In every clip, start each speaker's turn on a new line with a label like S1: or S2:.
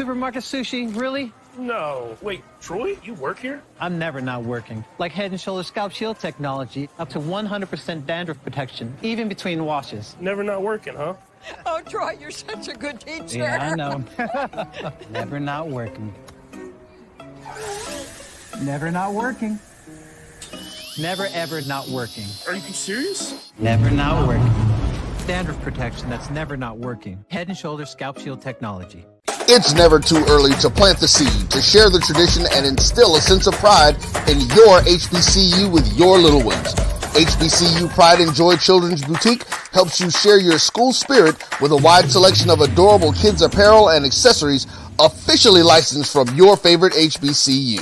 S1: supermarket sushi, really?
S2: No. Wait, Troy, you work here?
S1: I'm never not working. Like Head & Shoulders Scalp Shield technology, up to 100% dandruff protection, even between washes.
S2: Never not working, huh?
S3: Oh, Troy, you're such a good teacher.
S1: Yeah, I know. Never not working. Never not working. Never ever not working.
S2: Are you serious?
S1: Never not working. Dandruff protection that's never not working. Head & Shoulders Scalp Shield technology.
S4: It's never too early to plant the seed, to share the tradition, and instill a sense of pride in your HBCU with your little ones. HBCU Pride and Joy Children's Boutique helps you share your school spirit with a wide selection of adorable kids apparel and accessories officially licensed from your favorite HBCU.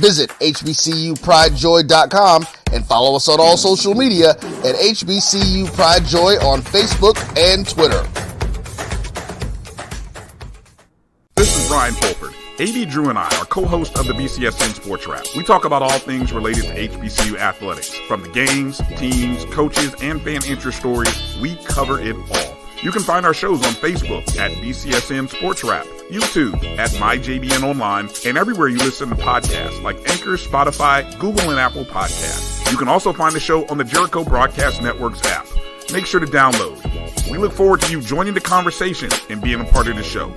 S4: Visit hbcupridejoy.com and follow us on all social media at HBCU Pride Joy on Facebook and Twitter.
S5: This is Ryan Fulford. AD Drew and I are co-hosts of the BCSN Sports Wrap. We talk about all things related to HBCU athletics. From the games, teams, coaches, and fan interest stories, we cover it all. You can find our shows on Facebook at BCSN Sports Wrap, YouTube at MyJBN Online, and everywhere you listen to podcasts like Anchor, Spotify, Google, and Apple Podcasts. You can also find the show on the Jericho Broadcast Network's app. Make sure to download. We look forward to you joining the conversation and being a part of the show.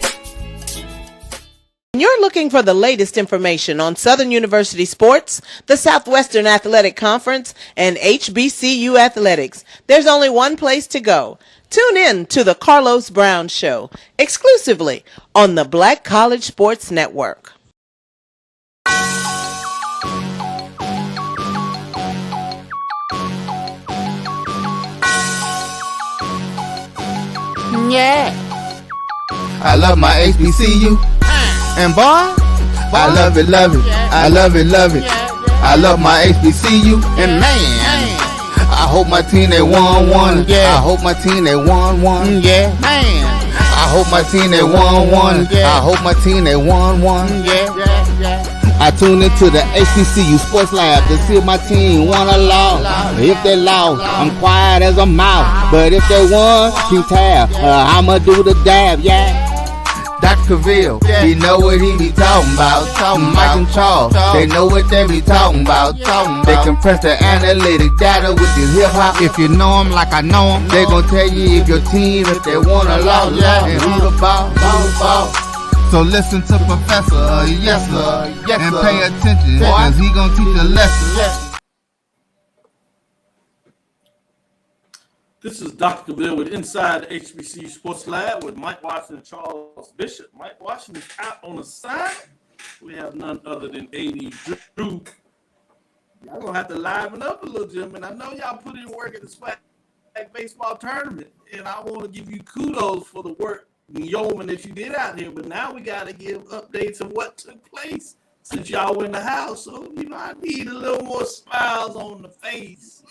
S6: You're looking for the latest information on Southern University sports, the Southwestern Athletic Conference, and HBCU athletics. There's only one place to go. Tune in to the Carlos Brown Show, exclusively on the Black College Sports Network.
S7: Yeah. I love my HBCU. And boy, I love it, love it. I love it, love it. I love my HBCU. And man, I hope my team they won. Yeah. I hope my team they won. Yeah. Man, I hope my team they won. I hope my team they won. Yeah. I tune into the HBCU Sports Lab to see if my team won or lost. If they lost, I'm quiet as a mouse. But if they won, keep tab. I'ma do the dab, yeah. Dr. Cavil, he know what he be talking about. Mike and Charles, they know what they be talking about. They compress the analytic data with this hip hop. If you know them like I know them, they gon' tell you if your team, if they won or lost, and who the ball. So listen to Professor, yes sir, and pay attention, cause he gon' teach a lesson.
S8: This is Dr. Cavil with Inside the HBCU Sports Lab with Mike Washington and Charles Bishop. Mike Washington is out on assignment. We have none other than AD Drew. Y'all gonna have to liven up a little, gentlemen. I know y'all put in work at the Swag Baseball Tournament, and I want to give you kudos for the work, yeoman, that you did out here. But now we got to give updates of what took place since y'all were in the house. So, I need a little more smiles on the face.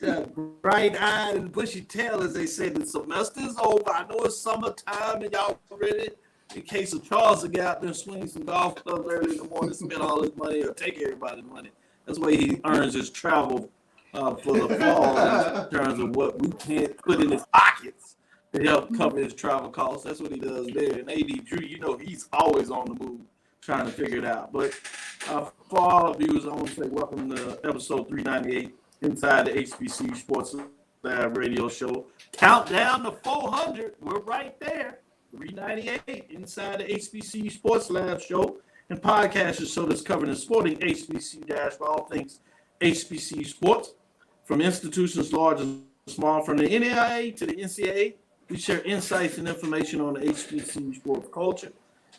S8: And bright-eyed and bushy-tailed, as they say. The semester's over. I know it's summertime and y'all ready. In case of Charles to get out there and swing some golf clubs early in the morning, spend all his money or take everybody's money. That's the way he earns his travel for the fall in terms of what we can't put in his pockets to help cover his travel costs. That's what he does there. And AD Drew, he's always on the move trying to figure it out. But for all of you, I want to say welcome to episode 398. Inside the HBCU Sports Lab radio show. Countdown to 400. We're right there. 398 inside the HBCU Sports Lab show and podcast show that's covering the sporting HBCU dash for all things HBCU sports. From institutions large and small, from the NAIA to the NCAA, we share insights and information on the HBCU sports culture,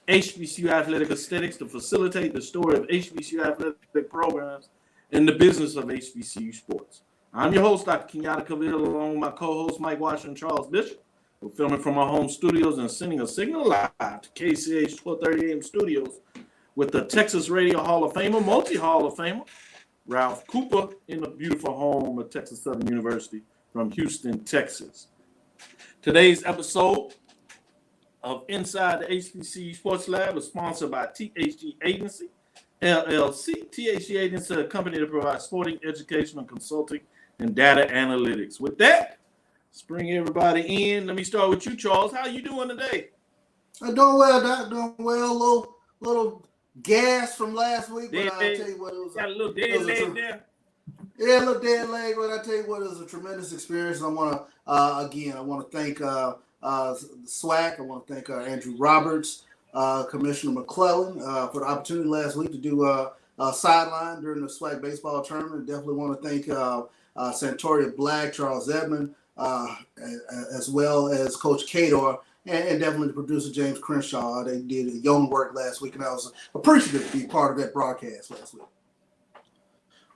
S8: HBCU athletic aesthetics to facilitate the story of HBCU athletic programs in the business of HBCU sports. I'm your host, Dr. Kenyatta Cavil, along with my co-host, Mike Washington and Charles Bishop. We're filming from our home studios and sending a signal live to KCH 1230 AM studios with the Texas Radio Hall of Famer, multi-Hall of Famer, Ralph Cooper, in the beautiful home of Texas Southern University from Houston, Texas. Today's episode of Inside the HBCU Sports Lab is sponsored by THG Agency, LLC. THG Agency, a company that provides sporting, educational, consulting, and data analytics. With that, let's bring everybody in. Let me start with you, Charles. How are you doing today?
S7: Doing well, Doc. Doing well. Little gas from last week, but I tell you what,
S8: got a little dead leg there.
S7: Yeah, a little dead leg, but I tell you what, it was a tremendous experience. And I want to thank SWAC. I want to thank Andrew Roberts, Commissioner McClellan for the opportunity last week to do a sideline during the SWAC baseball tournament. Definitely want to thank Santoria Black, Charles Edmond, as well as Coach Kador, and definitely the producer James Crenshaw. They did a yeoman work last week, and I was appreciative to be part of that broadcast last week.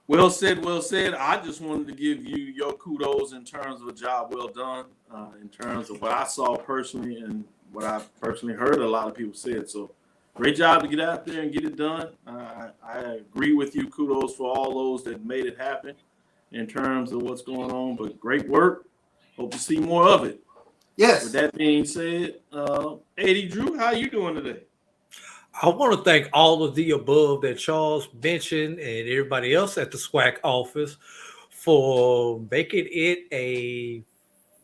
S8: Well said, well said. I just wanted to give you your kudos in terms of a job well done, in terms of what I saw personally and what I personally heard a lot of people said. So great job to get out there and get it done. I agree with you. Kudos for all those that made it happen in terms of what's going on. But great work. Hope to see more of it.
S7: Yes.
S8: With that being said, AD Drew, how you doing today?
S9: I want to thank all of the above that Charles mentioned and everybody else at the SWAC office for making it a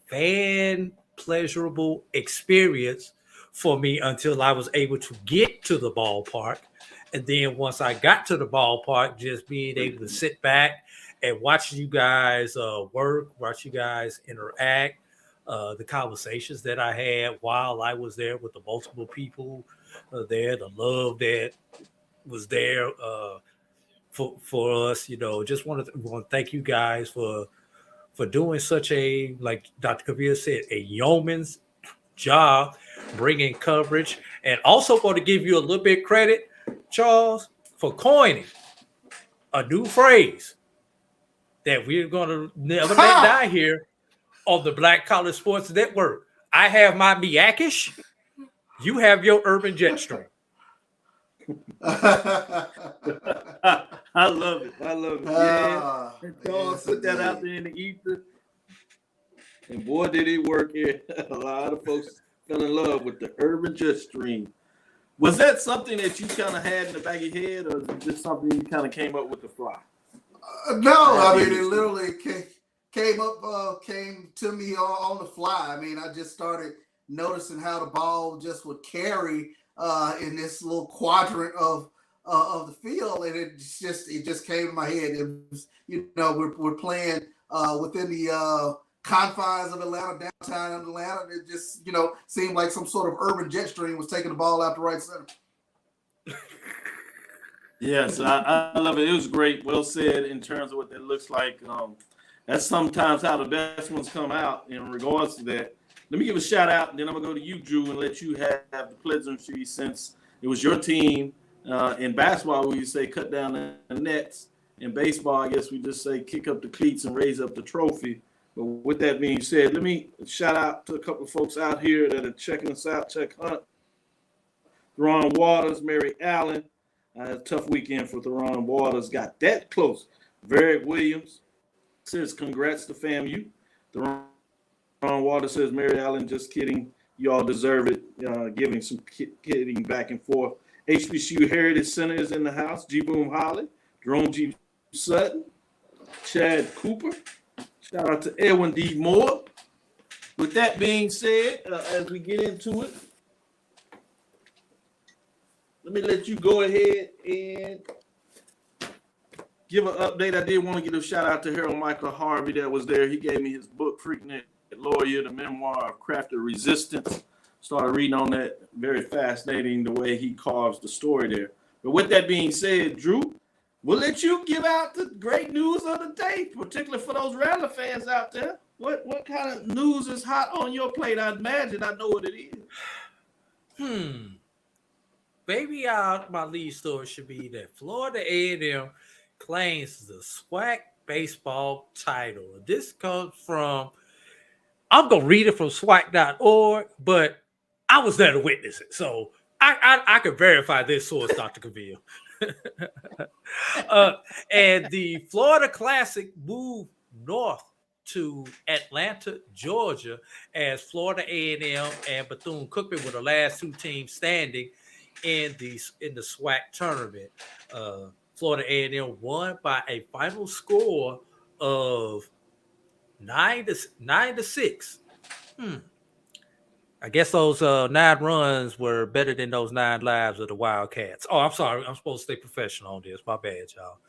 S9: fan pleasurable experience for me until I was able to get to the ballpark. And then once I got to the ballpark, just being able to sit back and watch you guys work, watch you guys interact, the conversations that I had while I was there with the multiple people there, the love that was there for us, just want to thank you guys for doing such a, like Dr. Cavil said, a yeoman's job, bringing coverage, and also want to give you a little bit credit, Charles, for coining a new phrase that we're going to never let die here on the Black College Sports Network. I have my Miyakish. You have your urban jet stream.
S8: I love it. I love it. Yeah.
S7: Yes,
S8: put that out there in the ether. And boy, did it work here. A lot of folks fell in love with the urban jet stream. Was that something that you kind of had in the back of your head, or was it just something you kind of came up with the fly?
S7: No, I mean, it literally came to me on the fly. I mean, I just started noticing how the ball just would carry in this little quadrant of the field, and it just came to my head. It was, we're playing within the confines of Atlanta, downtown Atlanta. And it just seemed like some sort of urban jet stream was taking the ball out the right center.
S8: Yes, I love it. It was great. Well said in terms of what that looks like. That's sometimes how the best ones come out in regards to that. Let me give a shout out, and then I'm going to go to you, Drew, and let you have the pleasantry since it was your team. In basketball, we say cut down the nets. In baseball, I guess we just say kick up the cleats and raise up the trophy. But with that being said, let me shout out to a couple of folks out here that are checking us out. Chuck Hunt, Theron Waters, Mary Allen. A tough weekend for Theron Waters. Got that close. Varick Williams says congrats to FAMU. Theron Waters says, Mary Allen, just kidding. You all deserve it. Giving some kidding back and forth. HBCU Heritage Center is in the house. G. Boom Holly, Jerome G. Sutton, Chad Cooper. Shout out to Edwin D. Moore. With that being said, as we get into it, let me let you go ahead and give an update. I did want to give a shout out to Harold Michael Harvey that was there. He gave me his book, Freaknik Lawyer, the memoir of Crafted Resistance. Started reading on that. Very fascinating the way he carves the story there. But with that being said, Drew, we'll let you give out the great news of the day, particularly for those Rattler fans out there. What kind of news is hot on your plate? I imagine I know what it is.
S9: Maybe my lead story should be that Florida A&M claims the SWAC baseball title. This comes from, I'm going to read it from SWAC.org, but I was there to witness it. So I can verify this source, Dr. Cavil. And the Florida Classic moved north to Atlanta, Georgia, as Florida A&M and Bethune-Cookman were the last two teams standing in the SWAC tournament. Florida A&M won by a final score of 9-6. I guess those 9 runs were better than those 9 lives of the Wildcats. Oh, I'm sorry. I'm supposed to stay professional on this. My bad, y'all.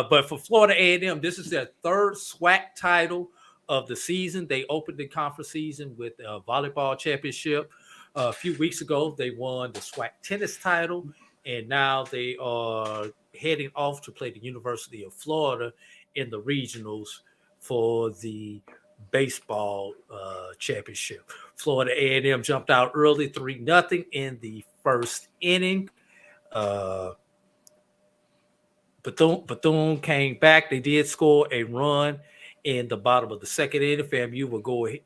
S9: But for Florida A&M, this is their 3rd SWAC title of the season. They opened the conference season with a volleyball championship. A few weeks ago, they won the SWAC tennis title, and now they are heading off to play the University of Florida in the regionals for the baseball championship. Florida A&M jumped out early 3-0 in the first inning. Bethune came back. They did score a run in the bottom of the second inning. FAMU will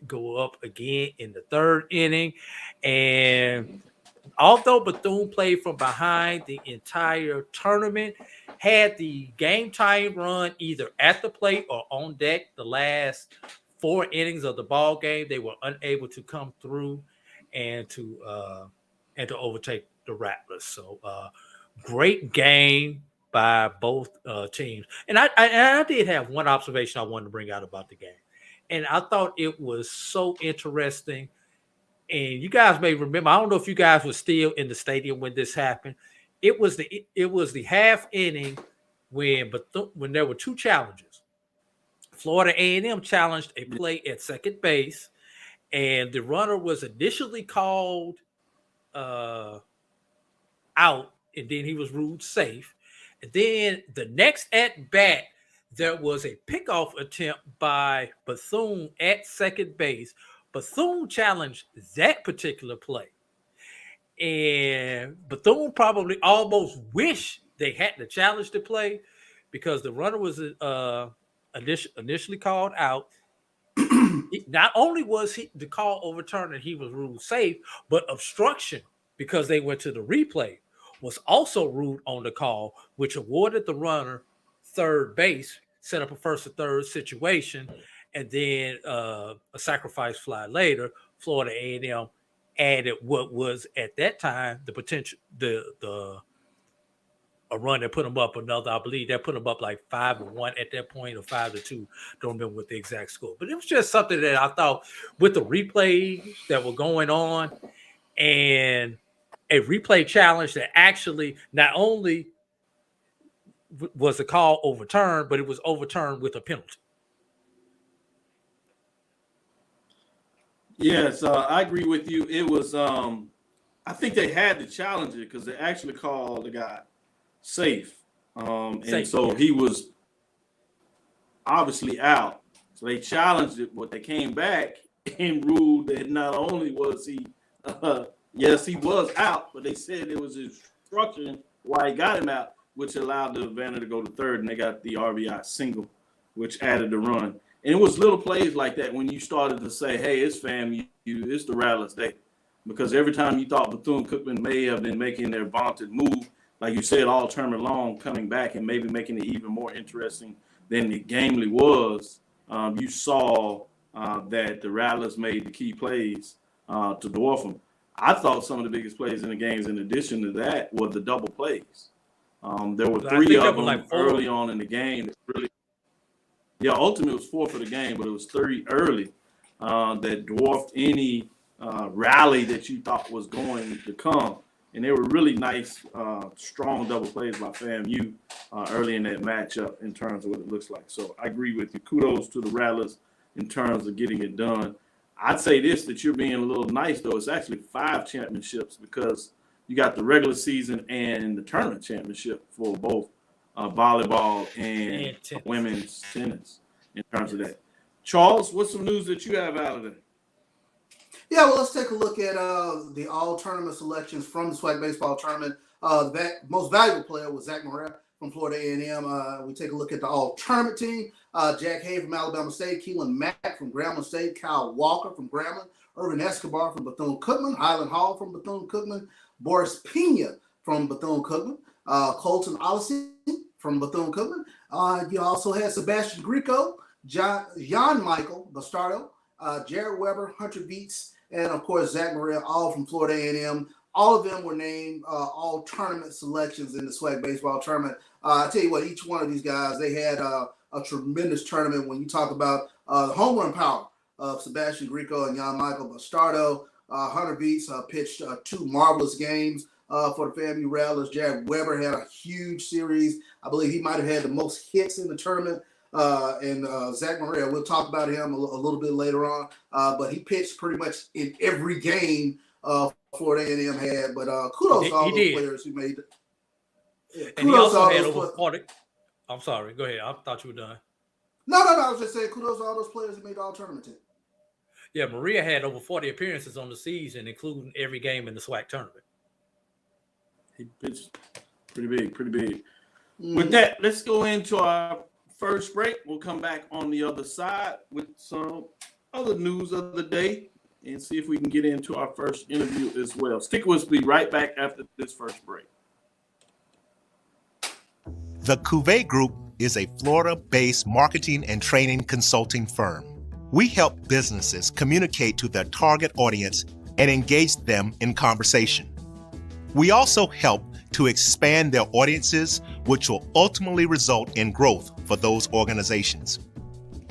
S9: go up again in the third inning. And although Bethune played from behind the entire tournament, had the game-tying run either at the plate or on deck the last 4 innings of the ball game, they were unable to come through and to overtake the Rattlers. So great game by both teams. And I did have one observation I wanted to bring out about the game. And I thought it was so interesting. And you guys may remember, I don't know if you guys were still in the stadium when this happened. It was the half inning when there were 2 challenges. Florida A&M challenged a play at second base, and the runner was initially called out, and then he was ruled safe. And then the next at bat, there was a pickoff attempt by Bethune at second base. Bethune challenged that particular play, and Bethune probably almost wished they hadn't challenged the play because the runner was initially called out. Not only was the call overturned and he was ruled safe, but obstruction, because they went to the replay, was also ruled on the call, which awarded the runner third base, set up a first or third situation, and then a sacrifice fly later. Florida A&M added what was at that time the potential, a run that put them up another. I believe that put them up like 5-1 at that point, or 5-2. Don't remember what the exact score, but it was just something that I thought with the replay that were going on and a replay challenge that actually not only was the call overturned, but it was overturned with a penalty.
S8: Yes, I agree with you. It was, I think they had to challenge it because they actually called the guy safe. And so he was obviously out. So they challenged it, but they came back and ruled that not only was he, yes, he was out, but they said it was instruction why he got him out, which allowed the Havana to go to third, and they got the RBI single, which added the run. And it was little plays like that when you started to say, hey, it's FAMU, it's the Rattlers Day. Because every time you thought Bethune-Cookman may have been making their vaunted move, like you said, all tournament long, coming back and maybe making it even more interesting than it gamely was, you saw that the Rattlers made the key plays to dwarf them. I thought some of the biggest plays in the games, in addition to that, were the double plays. There were 3 of them like early on in the game. Ultimately it was 4 for the game, but it was 3 early that dwarfed any rally that you thought was going to come. And they were really nice, strong double plays by FAMU early in that matchup in terms of what it looks like. So I agree with you. Kudos to the Rattlers in terms of getting it done. I'd say this, that you're being a little nice, though. It's actually 5 championships because you got the regular season and the tournament championship for both volleyball and women's tennis in terms of that. Charles, what's some news that you have out of there?
S10: Yeah, well, let's take a look at the all-tournament selections from the SWAC baseball tournament. The most valuable player was Zach Morrell from Florida A&M. We take a look at the all-tournament team. Jack Hay from Alabama State, Keelan Mack from Grambling State, Kyle Walker from Grambling, Irvin Escobar from Bethune-Cookman, Highland Hall from Bethune-Cookman, Boris Pena from Bethune-Cookman, Colton Ollison from Bethune-Cookman. You also had Sebastian Greco, Jan Michael Bastardo, Jared Weber, Hunter Beats, and of course Zach Morrell, all from Florida A&M. All of them were named all tournament selections in the SWAC baseball tournament. I tell you what, each one of these guys, they had a tremendous tournament. When you talk about the home run power of Sebastian Greco and Jan Michael Bastardo, Hunter Beats pitched 2 marvelous games for the FAMU Rattlers. Jared Weber had a huge series. I believe he might have had the most hits in the tournament. And Zach Maria, we'll talk about him a little bit later on. But he pitched pretty much in every game Florida A&M had. But kudos to all those players who made it. Yeah,
S9: and he also had over 40. I'm sorry. Go ahead. I thought you were done.
S10: No. I was just saying kudos to all those players who made the all-tournament team.
S9: Yeah, Maria had over 40 appearances on the season, including every game in the SWAC tournament.
S8: He pitched pretty big. Mm-hmm. With that, let's go into our first break. We'll come back on the other side with some other news of the day and see if we can get into our first interview as well. Stick with us. We'll be right back after this first break.
S11: The Cavil Group is a Florida-based marketing and training consulting firm. We help businesses communicate to their target audience and engage them in conversation. We also help to expand their audiences, which will ultimately result in growth for those organizations.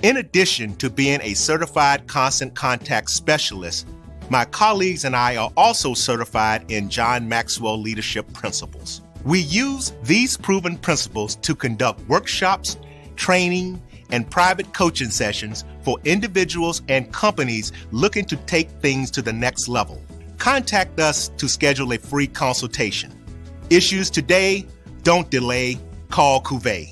S11: In addition to being a certified constant contact specialist, my colleagues and I are also certified in John Maxwell Leadership Principles. We use these proven principles to conduct workshops, training, and private coaching sessions for individuals and companies looking to take things to the next level. Contact us to schedule a free consultation. Issues today, don't delay, call Cavil.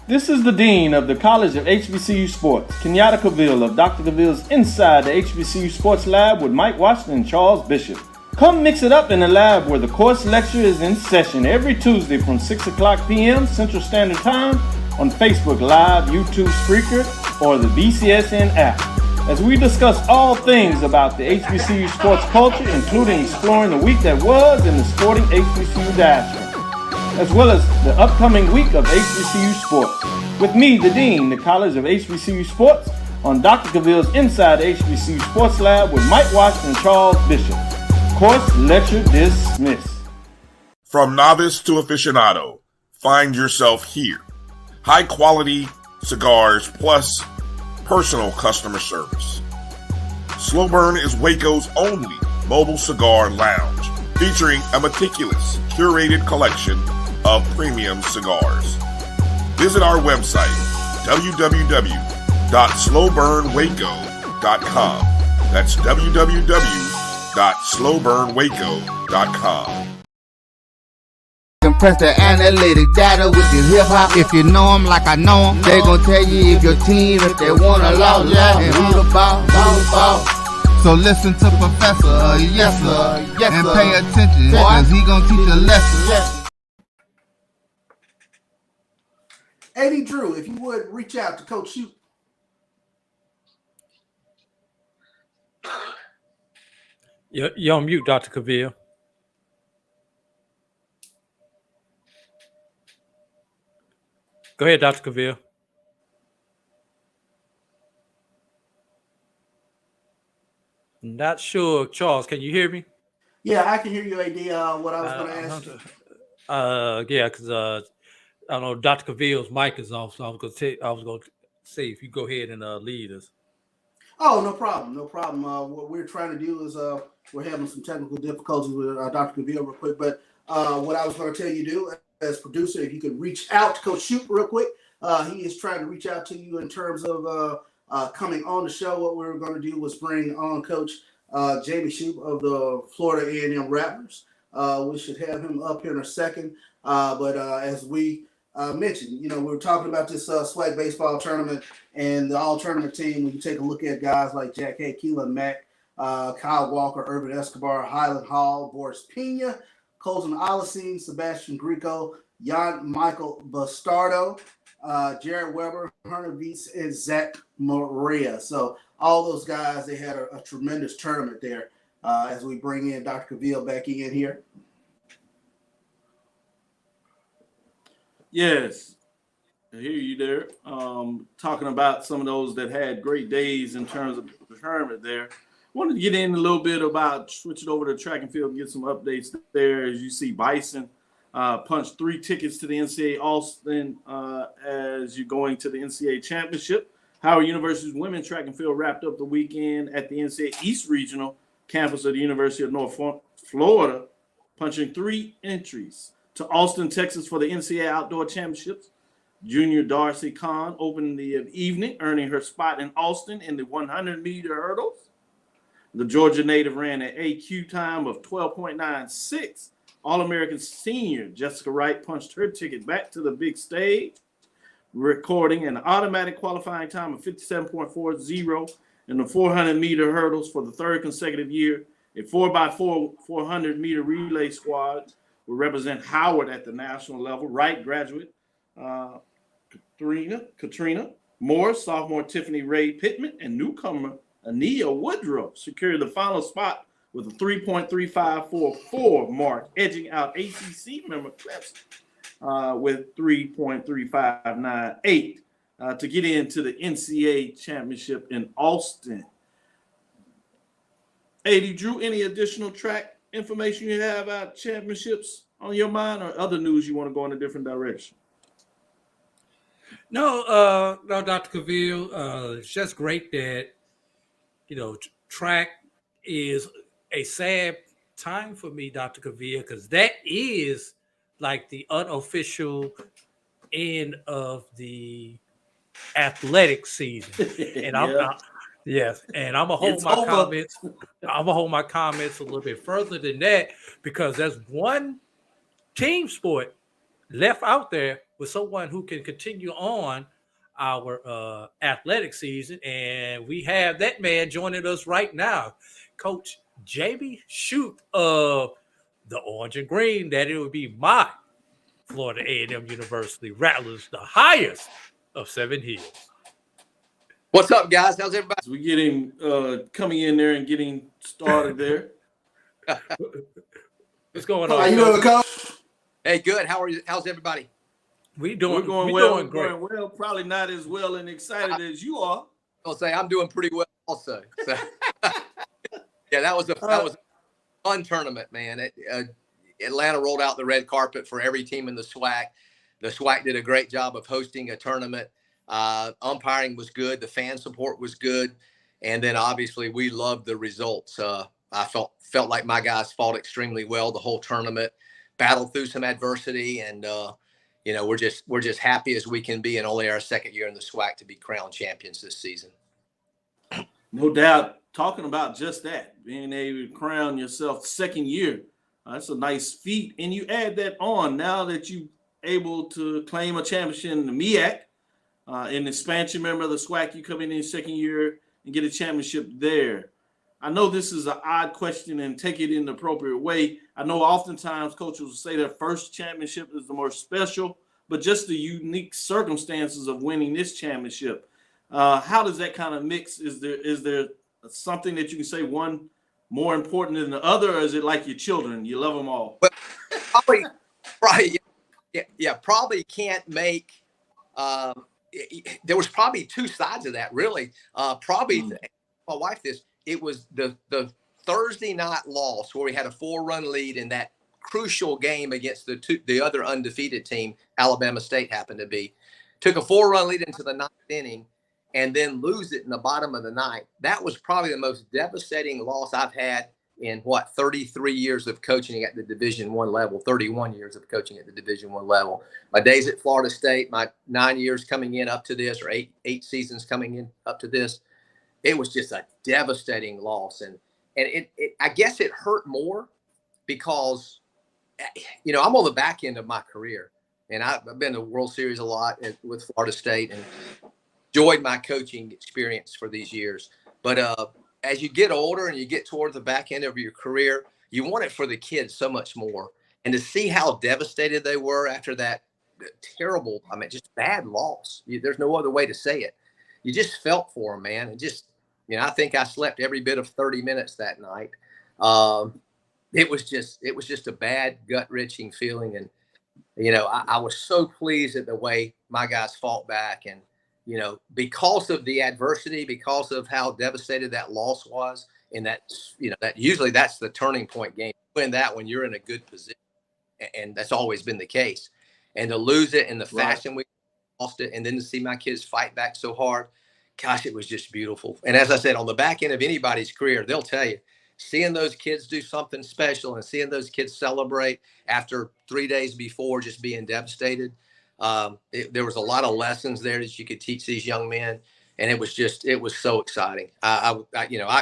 S12: This is the Dean of the College of HBCU Sports, Kenyatta Cavil of Dr. Cavil's Inside the HBCU Sports Lab with Mike Washington and Charles Bishop. Come mix it up in the lab where the course lecture is in session every Tuesday from 6 o'clock p.m. Central Standard Time on Facebook Live, YouTube Spreaker, or the BCSN app, as we discuss all things about the HBCU sports culture, including exploring the week that was in the sporting HBCU diaspora, as well as the upcoming week of HBCU sports. With me, the Dean, the College of HBCU Sports, on Dr. Cavil's Inside the HBCU Sports Lab with Mike Washington and Charles Bishop. Course lecture dismissed.
S5: From novice to aficionado, find yourself here. High quality cigars plus personal customer service. Slow Burn is Waco's only mobile cigar lounge, featuring a meticulous, curated collection of premium cigars. Visit our website, www.slowburnwaco.com. That's www.slowburnwaco.com.
S7: Compress the analytic data with your hip hop. If you know them like I know them, they gon' tell you if your team, if they wanna lose, and who the ball. So listen to Professor, yes sir, and pay attention, cause he gon' teach a lesson.
S10: AD Drew, if you would reach out to Coach Shoot.
S9: You're on mute, Dr. Cavil. Go ahead, Dr. Cavil. Not sure. Charles, can you hear me?
S10: Yeah, I can hear you, AD. What I was going to ask you.
S9: Yeah, because I don't know, Dr. Cavil's mic is off, so I was going to say if you go ahead and lead us.
S10: Oh, no problem. What we're trying to do is we're having some technical difficulties with Dr. Cavil real quick, but what I was going to tell you to do as producer, if you could reach out to Coach Shoot real quick. He is trying to reach out to you in terms of coming on the show. What we were going to do was bring on Coach Jamie Shoop of the Florida A&M Rattlers. We should have him up here in a second. But as we mentioned, we were talking about this SWAC baseball tournament and the all-tournament team. When you take a look at guys like Jack Hay, Keelan Mack, Kyle Walker, Urban Escobar, Highland Hall, Boris Pena, Colton Olisine, Sebastian Greco, Jan Michael Bastardo, Jared Weber, Hunter Beats, and Zach Maria. So all those guys, they had a tremendous tournament there. As we bring in Dr. Cavil back in here.
S8: Yes, I hear you there. Talking about some of those that had great days in terms of the tournament there. Wanted to get in a little bit about switching over to track and field and get some updates there. As you see, Bison punched 3 tickets to the NCAA Austin as you're going to the NCAA championship. Howard University's women's track and field wrapped up the weekend at the NCAA East Regional campus of the University of North Florida, punching 3 entries to Austin, Texas for the NCAA Outdoor Championships. Junior Darcy Kahn opened the evening, earning her spot in Austin in the 100-meter hurdles. The Georgia native ran an AQ time of 12.96. All-American senior Jessica Wright punched her ticket back to the big stage, recording an automatic qualifying time of 57.40 in the 400-meter hurdles for the 3rd consecutive year. A 4x4 400-meter relay squad will represent Howard at the national level. Wright graduate Katrina Moore, sophomore Tiffany Ray Pittman, and newcomer Ania Woodrow secured the final spot with a 3.3544 mark, edging out ACC member Clemson with 3.3598 to get into the NCAA championship in Austin. AD Drew, any additional track information you have about championships on your mind, or other news you want to go in a different direction?
S9: No, Dr. Cavil. It's just great that, track is a sad time for me, Dr. Cavil, because that is like the unofficial end of the athletic season. And I'm gonna hold my comments. I'm gonna hold my comments a little bit further than that, because there's one team sport left out there with someone who can continue on our athletic season, and we have that man joining us right now, Coach Jamie Shute of the Orange and Green. That it would be my Florida A&M University Rattlers, the highest of 7 Hills.
S13: What's up, guys? How's everybody?
S8: So we're getting coming in there and getting started there.
S9: What's going on?
S10: How you doing, Coach?
S13: Hey, good. How are you? How's everybody?
S8: We're going well. We're going well. Probably not as well and excited as you are.
S13: I'll say I'm doing pretty well also. So, yeah, that was a fun tournament, man. Atlanta rolled out the red carpet for every team in the SWAC. The SWAC did a great job of hosting a tournament. Umpiring was good. The fan support was good. And then obviously we loved the results. I felt like my guys fought extremely well the whole tournament, battled through some adversity, and we're just happy as we can be in only our 2nd year in the SWAC to be crowned champions this season.
S8: No doubt. Talking about just that, being able to crown yourself 2nd year, that's a nice feat. And you add that on now that you're able to claim a championship in the MEAC, an expansion member of the SWAC. You come in your 2nd year and get a championship there. I know this is an odd question, and take it in the appropriate way. I know oftentimes coaches will say their first championship is the more special, but just the unique circumstances of winning this championship. How does that kind of mix? Is there something that you can say one more important than the other, or is it like your children? You love them all?
S13: But probably can't make there was probably 2 sides of that, really. My wife it was the Thursday night loss where we had a 4-run lead in that crucial game against the other undefeated team, Alabama State happened to be. Took a 4-run lead into the 9th inning and then lose it in the bottom of the 9th. That was probably the most devastating loss I've had in 33 years of coaching at the Division I level, 31 years of coaching at the Division I level. My days at Florida State, my 9 years coming in up to this, or eight seasons coming in up to this, it was just a devastating loss. And I guess it hurt more because, I'm on the back end of my career, and I've been to World Series a lot with Florida State and enjoyed my coaching experience for these years. But as you get older and you get toward the back end of your career, you want it for the kids so much more. And to see how devastated they were after that terrible, just bad loss. There's no other way to say it. You just felt for them, man. And just, I think I slept every bit of 30 minutes that night. It was just a bad, gut-wrenching feeling. And, I was so pleased at the way my guys fought back. And, because of the adversity, because of how devastated that loss was, and that usually that's the turning point game. You win that when you're in a good position, and that's always been the case. And to lose it in the fashion we lost it, and then to see my kids fight back so hard, gosh, it was just beautiful. And as I said, on the back end of anybody's career, they'll tell you, seeing those kids do something special and seeing those kids celebrate after 3 days before just being devastated. There was a lot of lessons there that you could teach these young men. And it was so exciting.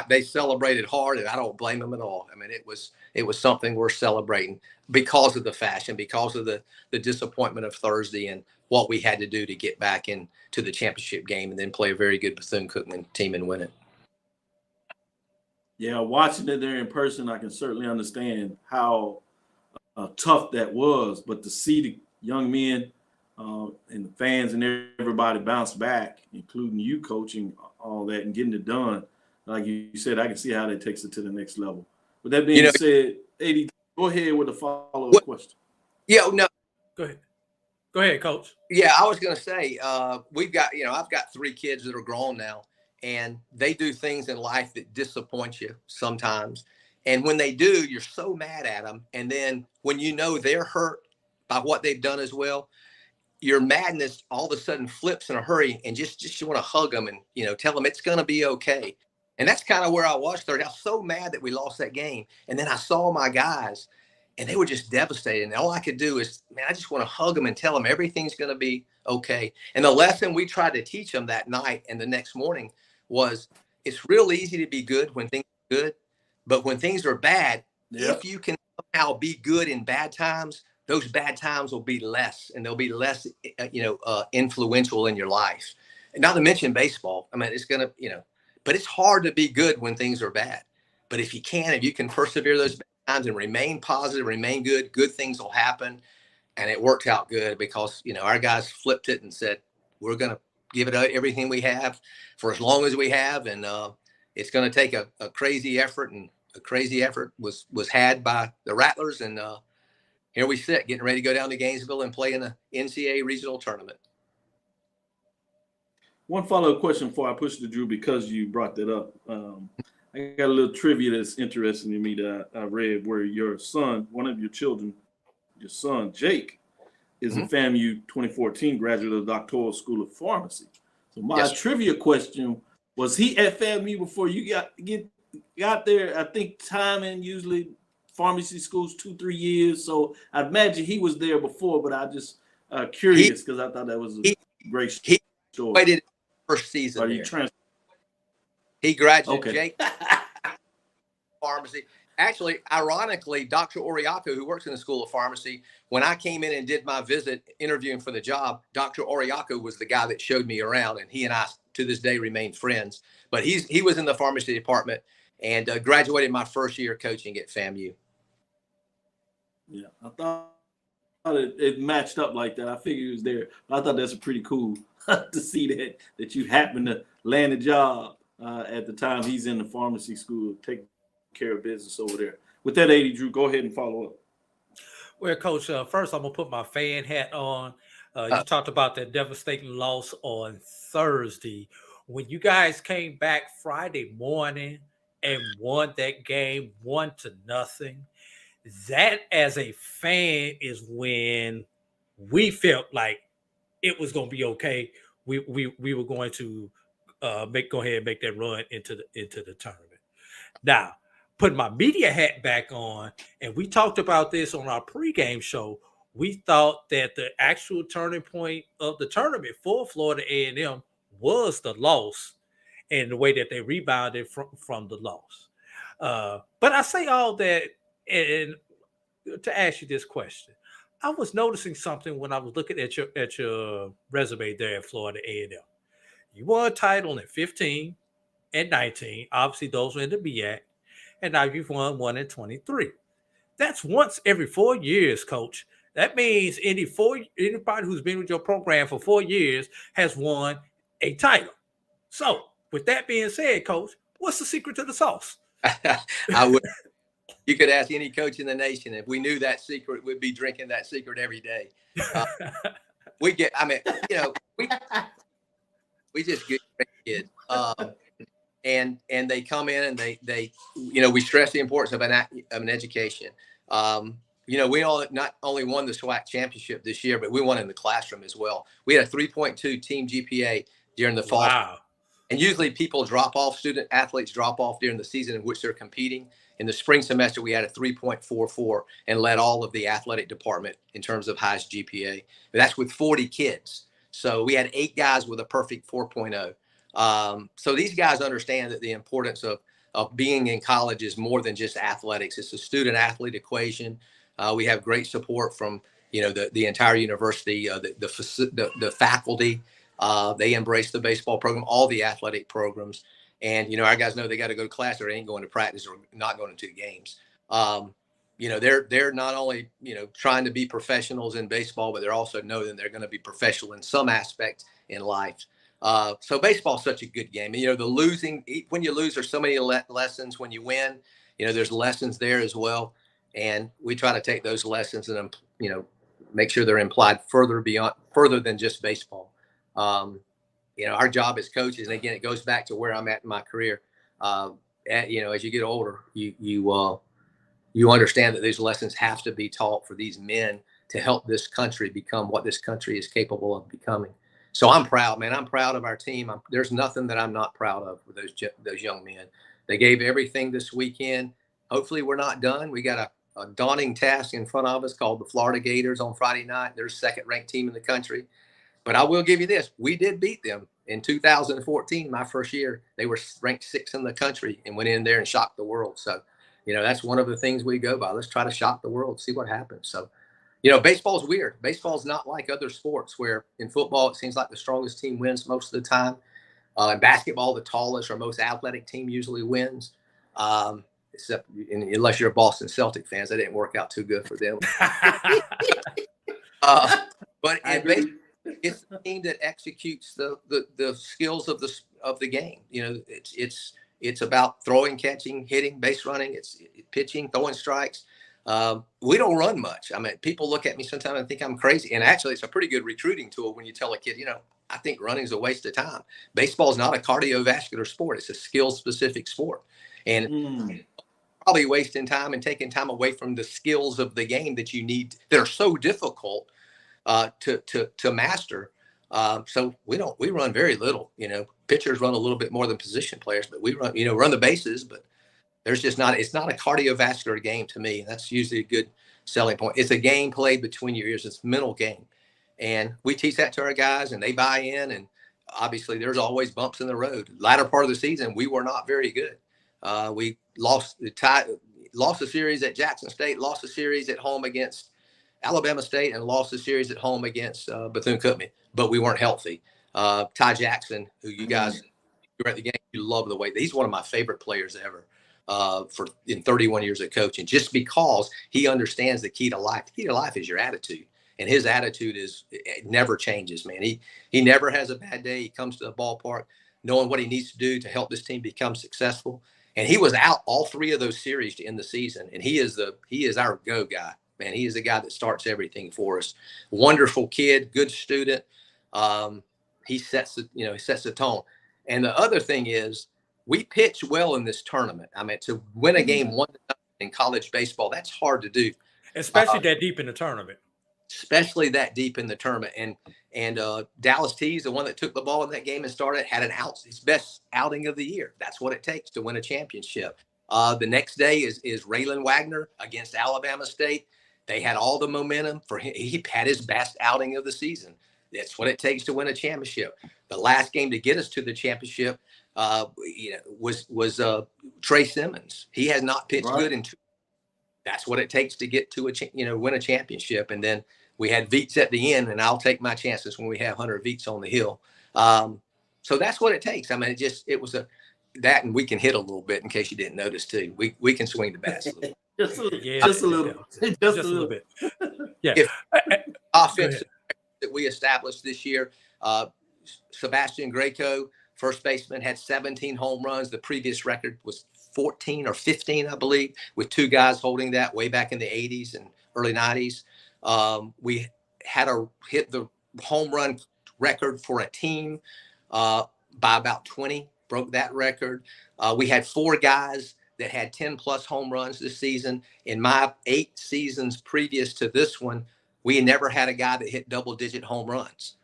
S13: They celebrated hard, and I don't blame them at all. I mean, it was something worth celebrating because of the fashion, because of the disappointment of Thursday and what we had to do to get back into the championship game and then play a very good Bethune-Cookman team and win it.
S8: Yeah, watching it there in person, I can certainly understand how tough that was. But to see the young men and the fans and everybody bounce back, including you coaching all that and getting it done, like you said, I can see how that takes it to the next level. With that being said, AD, go ahead with the follow-up question.
S13: Yeah, no.
S9: Go ahead, Coach.
S13: Yeah, I was going to say, I've got 3 kids that are grown now, and they do things in life that disappoint you sometimes. And when they do, you're so mad at them. And then when you know they're hurt by what they've done as well, your madness all of a sudden flips in a hurry, and just you want to hug them and, tell them it's going to be okay. And that's kind of where I was Thursday. I was so mad that we lost that game. And then I saw my guys, and they were just devastated. And all I could do is, man, I just want to hug them and tell them everything's going to be okay. And the lesson we tried to teach them that night and the next morning was, it's real easy to be good when things are good. But when things are bad, if you can somehow be good in bad times, those bad times will be less, and they'll be less, influential in your life. And not to mention baseball. I mean, it's going to, but it's hard to be good when things are bad. But if you can persevere those bad times and remain positive, remain good things will happen. And it worked out good because, our guys flipped it and said, we're going to give it everything we have for as long as we have. And it's going to take a crazy effort, and a crazy effort was had by the Rattlers. And here we sit, getting ready to go down to Gainesville and play in the NCAA regional tournament.
S8: One follow-up question before I push to Drew, because you brought that up. I got a little trivia that's interesting to me that I read, where your son, one of your children, your son, Jake, is a FAMU 2014 graduate of the Doctoral School of Pharmacy. So my trivia question, was he at FAMU before you got there? I think timing, usually pharmacy schools 2-3 years. So I imagine he was there before, but I just curious because I thought that was a great story.
S13: He graduated first season there. He graduated, Jake, pharmacy. Actually, ironically, Dr. Oriaco, who works in the School of Pharmacy, when I came in and did my visit interviewing for the job, Dr. Oriaco was the guy that showed me around, and he and I to this day remain friends. But he was in the pharmacy department and graduated my first year coaching at FAMU.
S8: Yeah, I thought it matched up like that. I figured it was there. But I thought that's pretty cool to see that you happened to land a job at the time he's in the pharmacy school, taking care of business over there. With that, AD Drew, go ahead and follow up.
S9: Well, Coach, first I'm going to put my fan hat on. You talked about that devastating loss on Thursday. When you guys came back Friday morning and won that game 1-0, that as a fan is when we felt like it was going to be okay. We were going to go ahead and make that run into the tournament. Now, putting my media hat back on, and we talked about this on our pregame show, we thought that the actual turning point of the tournament for Florida A&M was the loss and the way that they rebounded from the loss. But I say all that and to ask you this question. I was noticing something when I was looking at your resume there at Florida A&M. You won a title in 15 and 19. Obviously, those were in the BAC. And now you've won one in 23. That's once every 4 years, Coach. That means anybody who's been with your program for 4 years has won a title. So, with that being said, Coach, what's the secret to the sauce?
S13: You could ask any coach in the nation. If we knew that secret, we'd be drinking that secret every day. We just get great kids. And they come in and they we stress the importance of an education. We all not only won the SWAC championship this year, but we won in the classroom as well. We had a 3.2 team GPA during the fall.
S9: Wow.
S13: And usually people drop off, student athletes drop off during the season in which they're competing. In the spring semester, we had a 3.44 and led all of the athletic department in terms of highest GPA. But that's with 40 kids. So we had 8 guys with a perfect 4.0. So these guys understand that the importance of being in college is more than just athletics. It's a student athlete equation. We have great support from, the entire university, the faculty. They embrace the baseball program, all the athletic programs. And, our guys know they got to go to class or they ain't going to practice or not going to games. They're not only, trying to be professionals in baseball, but they're also know that they're going to be professional in some aspect in life. So baseball is such a good game. The losing, when you lose, there's so many lessons. When you win, there's lessons there as well. And we try to take those lessons and, make sure they're implied further than just baseball. Our job as coaches, and again, it goes back to where I'm at in my career. As you get older, you understand that these lessons have to be taught for these men to help this country become what this country is capable of becoming. So I'm proud, man. I'm proud of our team. There's nothing that I'm not proud of with those young men. They gave everything this weekend. Hopefully we're not done. We got a daunting task in front of us called the Florida Gators on Friday night. They're the second-ranked team in the country. But I will give you this. We did beat them in 2014, my first year. They were ranked 6th in the country and went in there and shocked the world. So, that's one of the things we go by. Let's try to shock the world, see what happens. So, baseball's weird. Baseball's not like other sports where in football, it seems like the strongest team wins most of the time. In basketball, the tallest or most athletic team usually wins. Except unless you're a Boston Celtic fans, that didn't work out too good for them. But in baseball, it's the team that executes the skills of the game. It's about throwing, catching, hitting, base running. It's pitching, throwing strikes. We don't run much. I mean, people look at me sometimes and think I'm crazy. And actually, it's a pretty good recruiting tool when you tell a kid, I think running is a waste of time. Baseball is not a cardiovascular sport. It's a skill-specific sport. And probably wasting time and taking time away from the skills of the game that you need that are so difficult to master. So we run very little. Pitchers run a little bit more than position players, but we run the bases, but it's not a cardiovascular game to me. That's usually a good selling point. It's a game played between your ears. It's a mental game. And we teach that to our guys and they buy in. And obviously there's always bumps in the road. Latter part of the season, we were not very good. We lost a series at Jackson State, lost a series at home against Alabama State, and lost a series at home against Bethune-Cookman, but we weren't healthy. Ty Jackson, who you guys, you're at the game, you love the way he's one of my favorite players ever in 31 years of coaching, just because he understands the key to life. The key to life is your attitude, and his attitude it never changes, man. He never has a bad day. He comes to the ballpark knowing what he needs to do to help this team become successful. And he was out all 3 of those series to end the season, and he is our go guy. Man, he is the guy that starts everything for us. Wonderful kid, good student. He sets the tone. And the other thing is, we pitch well in this tournament. I mean, to win a game 1-0 in college baseball, that's hard to do,
S9: especially that deep in the tournament.
S13: Especially that deep in the tournament. And Dallas Tees, the one that took the ball in that game and started, had his best outing of the year. That's what it takes to win a championship. The next day is Raylan Wagner against Alabama State. They had all the momentum for him. He had his best outing of the season. That's what it takes to win a championship. The last game to get us to the championship was Trey Simmons. He has not pitched good in 2. That's what it takes to get to win a championship. And then we had Veets at the end, and I'll take my chances when we have Hunter Veets on the hill. So that's what it takes. I mean, it was that, and we can hit a little bit in case you didn't notice too. We can swing the bats a little.
S8: Just a little bit. Yeah.
S13: Offensive that we established this year, Sebastian Greco, first baseman, had 17 home runs. The previous record was 14 or 15, I believe, with 2 guys holding that way back in the 80s and early 90s. We had hit the home run record for a team by about 20, broke that record. We had 4 guys that had 10 plus home runs this season. In my 8 seasons previous to this one, we never had a guy that hit double digit home runs.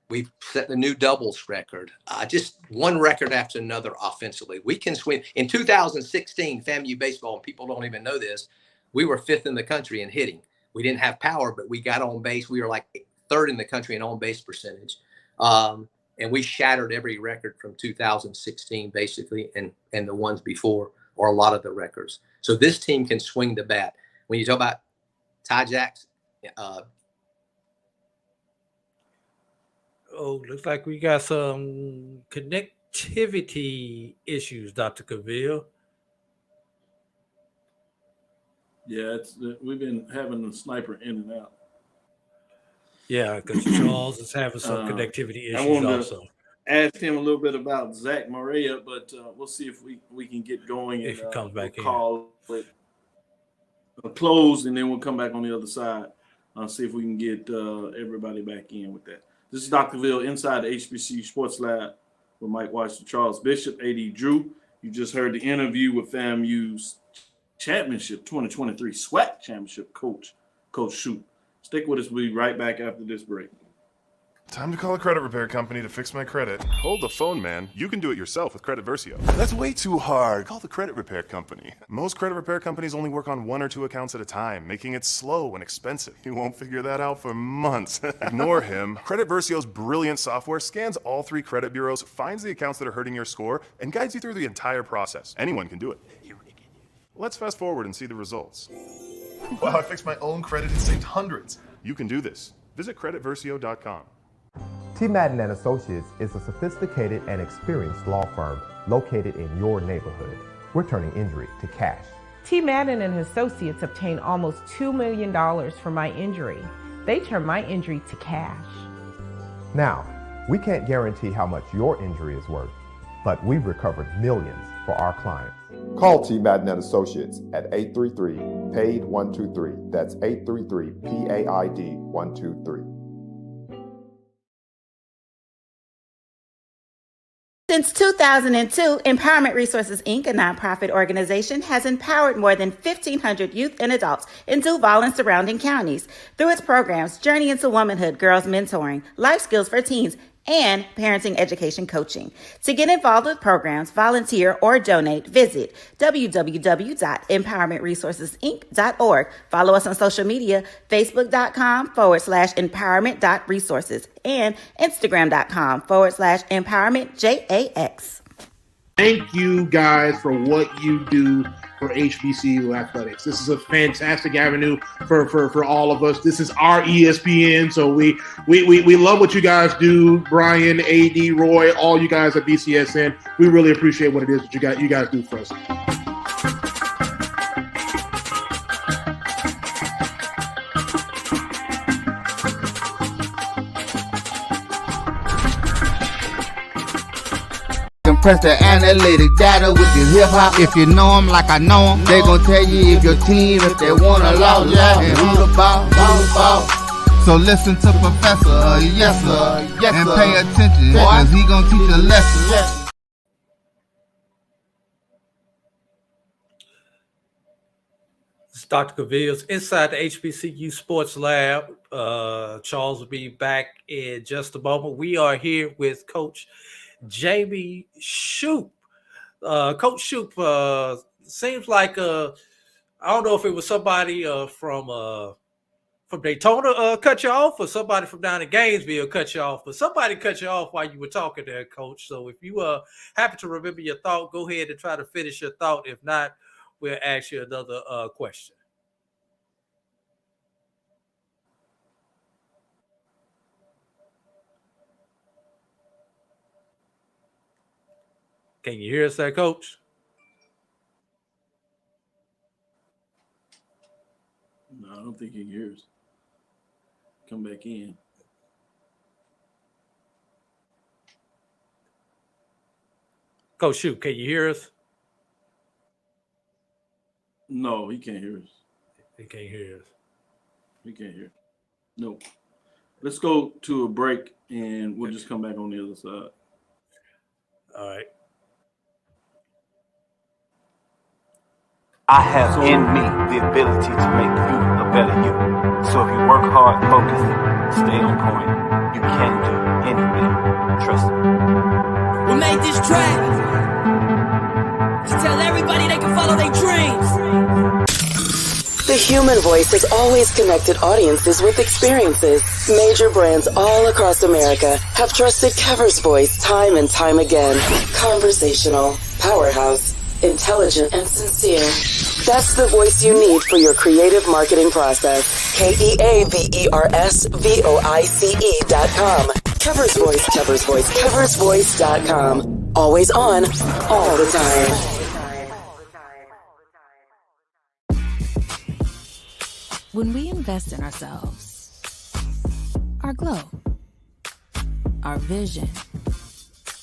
S13: We've set the new doubles record. Just one record after another offensively. We can swing. In 2016, FAMU baseball, and people don't even know this, we were 5th in the country in hitting. We didn't have power, but we got on base. We were like 3rd in the country in on base percentage. And we shattered every record from 2016, basically, and the ones before, or a lot of the records. So this team can swing the bat. When you talk about Ty Jackson,
S9: looks like we got some connectivity issues, Dr. Cavil.
S8: Yeah, we've been having a sniper in and out.
S9: Yeah, because Charles is having some connectivity issues
S8: I wanted
S9: also.
S8: To ask him a little bit about Zach Maria, but we'll see if we can get going.
S9: If he comes back
S8: we'll call it closed, and then we'll come back on the other side. See if we can get everybody back in with that. This is Dr. Ville inside the HBCU Sports Lab with Mike Washington, Charles Bishop, AD Drew. You just heard the interview with FAMU's championship 2023 SWAC championship coach Shoop. Stick with us. We'll be right back after this break.
S14: Time to call a credit repair company to fix my credit. Hold the phone, man. You can do it yourself with Credit Versio. That's way too hard. Call the credit repair company. Most credit repair companies only work on 1 or 2 accounts at a time, making it slow and expensive. You won't figure that out for months. Ignore him. Credit Versio's brilliant software scans all 3 credit bureaus, finds the accounts that are hurting your score, and guides you through the entire process. Anyone can do it. Let's fast forward and see the results. Wow, I fixed my own credit and saved hundreds. You can do this. Visit creditversio.com.
S15: T. Madden & Associates is a sophisticated and experienced law firm located in your neighborhood. We're turning injury to cash.
S16: T. Madden and Associates obtained almost $2 million for my injury. They turned my injury to cash.
S15: Now, we can't guarantee how much your injury is worth, but we've recovered millions for our clients.
S17: Call T. Madden & Associates at 833-PAID-123. That's 833-PAID-123.
S18: Since 2002, Empowerment Resources, Inc., a nonprofit organization, has empowered more than 1,500 youth and adults in Duval and surrounding counties through its programs Journey into Womanhood, Girls Mentoring, Life Skills for Teens, and parenting education coaching. To get involved with programs, volunteer, or donate, visit www.empowermentresourcesinc.org. Follow us on social media, facebook.com/empowerment.resources and instagram.com/empowermentjax.
S19: Thank you guys for what you do for HBCU athletics. This is a fantastic avenue for all of us. This is our ESPN, so we love what you guys do. Brian, AD, Roy, all you guys at BCSN. We really appreciate what it is that you guys do for us.
S7: Press the analytic data with your hip hop. If you know them like I know them, they gon' tell you if your team, if they wanna lose, and who the ball. So listen to Professor, yes sir, and pay attention, cause he gon' teach a lesson.
S9: It's Dr. Cavil's inside the HBCU Sports Lab. Charles will be back in just a moment. We are here with Coach Jamie Shoop. Coach Shoop, seems like I don't know if it was somebody from Daytona cut you off, or somebody from down in Gainesville cut you off, but somebody cut you off while you were talking there, Coach. So if you happen to remember your thought, go ahead and try to finish your thought. If not, we'll ask you another question. Can you hear us there, Coach?
S8: No, I don't think he can hear us. Come back in.
S9: Coach Shoop, can you hear us?
S8: No, he can't hear us.
S9: He can't hear us.
S8: He can't hear. Nope. Let's go to a break, and we'll just come back on the other side.
S9: All right.
S20: I have in me the ability to make you a better you. So if you work hard, focus, stay on point, you can do anything. Trust me.
S21: We made this track to tell everybody they can follow their dreams.
S22: The human voice has always connected audiences with experiences. Major brands all across America have trusted Kever's voice time and time again. Conversational, powerhouse, intelligent, and sincere. That's the voice you need for your creative marketing process. KEAVERSVOICE.com. Kever's Voice, Kever's Voice, KeversVoice.com. Always on, all the time.
S23: When we invest in ourselves, our glow, our vision,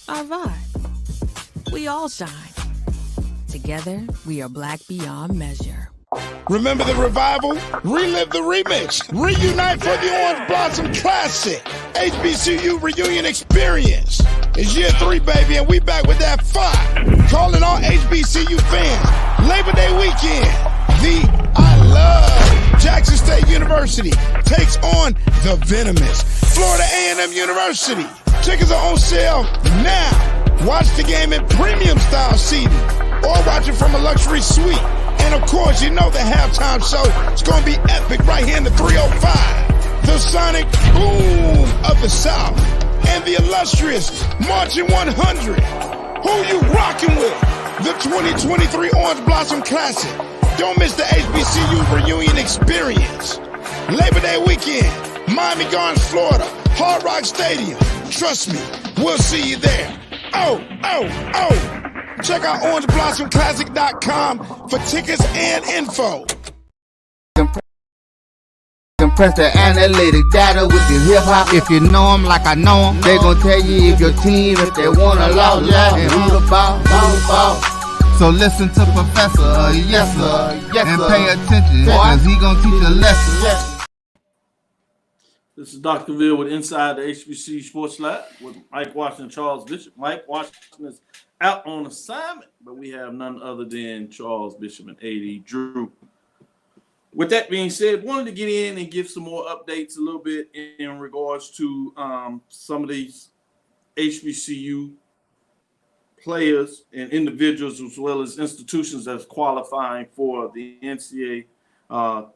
S23: our vibe, we all shine. Together, we are black beyond measure.
S24: Remember the revival? Relive the remix. Reunite for the Orange Blossom Classic. HBCU Reunion Experience. It's year 3, baby, and we back with that fire. Calling all HBCU fans. Labor Day weekend. The I Love Jackson State University takes on the venomous Florida A&M University. Tickets are on sale now. Watch the game in premium style seating or watch it from a luxury suite. And of course, you know the halftime show is going to be epic right here in the 305. The sonic boom of the South and the illustrious Marching 100. Who you rocking with? The 2023 Orange Blossom Classic. Don't miss the HBCU Reunion Experience. Labor Day weekend, Miami Gardens, Florida, Hard Rock Stadium. Trust me, we'll see you there. Oh. Check out orangeblossomclassic.com for tickets and info.
S7: Compress the analytic data with the hip hop. If you know them like I know them, they gon' tell you if your team, if they wanna lose, and who the ball. So listen to Professor, yes sir, and pay attention, cause he gon' teach a lesson.
S8: This is Dr. Cavil with Inside the HBCU Sports Lab with Mike Washington and Charles Bishop. Mike Washington is out on assignment, but we have none other than Charles Bishop and A.D. Drew. With that being said, wanted to get in and give some more updates a little bit in regards to some of these HBCU players and individuals as well as institutions that's qualifying for the NCAA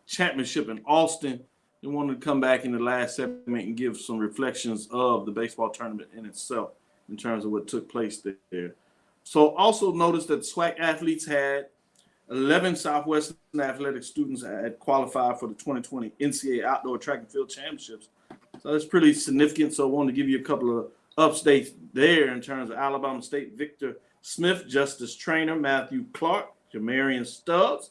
S8: championship in Austin. We wanted to come back in the last segment and give some reflections of the baseball tournament in itself in terms of what took place there. So also notice that SWAC athletes had 11 Southwestern athletic students had qualified for the 2020 NCAA Outdoor Track and Field Championships. So that's pretty significant. So I wanted to give you a couple of updates there in terms of Alabama State Victor Smith, Justice Trainer, Matthew Clark, Jamarian Stubbs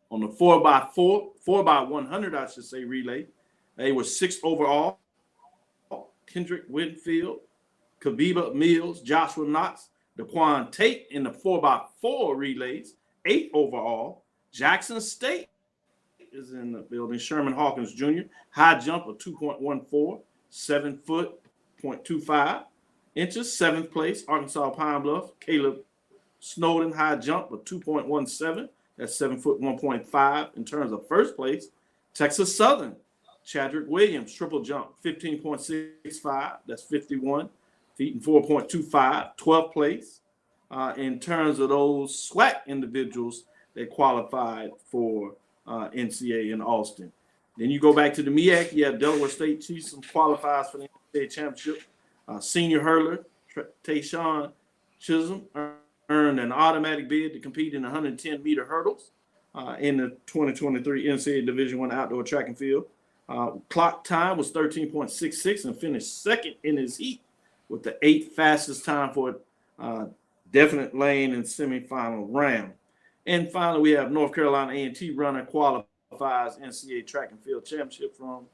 S8: on the 4x100, I should say, relay. They were 6th overall. Kendrick Winfield, Kabiba Mills, Joshua Knox, Daquan Tate in the 4x4 relays, 8th overall. Jackson State is in the building. Sherman Hawkins Jr., high jump of 2.14, 7 foot, 0.25 inches, 7th place. Arkansas Pine Bluff, Caleb Snowden, high jump of 2.17. That's 7 foot, 1.5 in terms of 1st place. Texas Southern, Chadrick Williams, triple jump, 15.65. That's 51 feet and 4.25, 12th place. In terms of those SWAC individuals that qualified for NCAA in Austin. Then you go back to the MEAC. You have Delaware State Chiefs qualifies for the NCAA championship. Senior hurler Tayshawn Chisholm earned an automatic bid to compete in 110-meter hurdles in the 2023 NCAA Division I Outdoor Track and Field. Clock time was 13.66 and finished 2nd in his heat with the 8th fastest time for definite lane and semifinal round. And finally, we have North Carolina A&T runner qualifies NCAA Track and Field Championship from.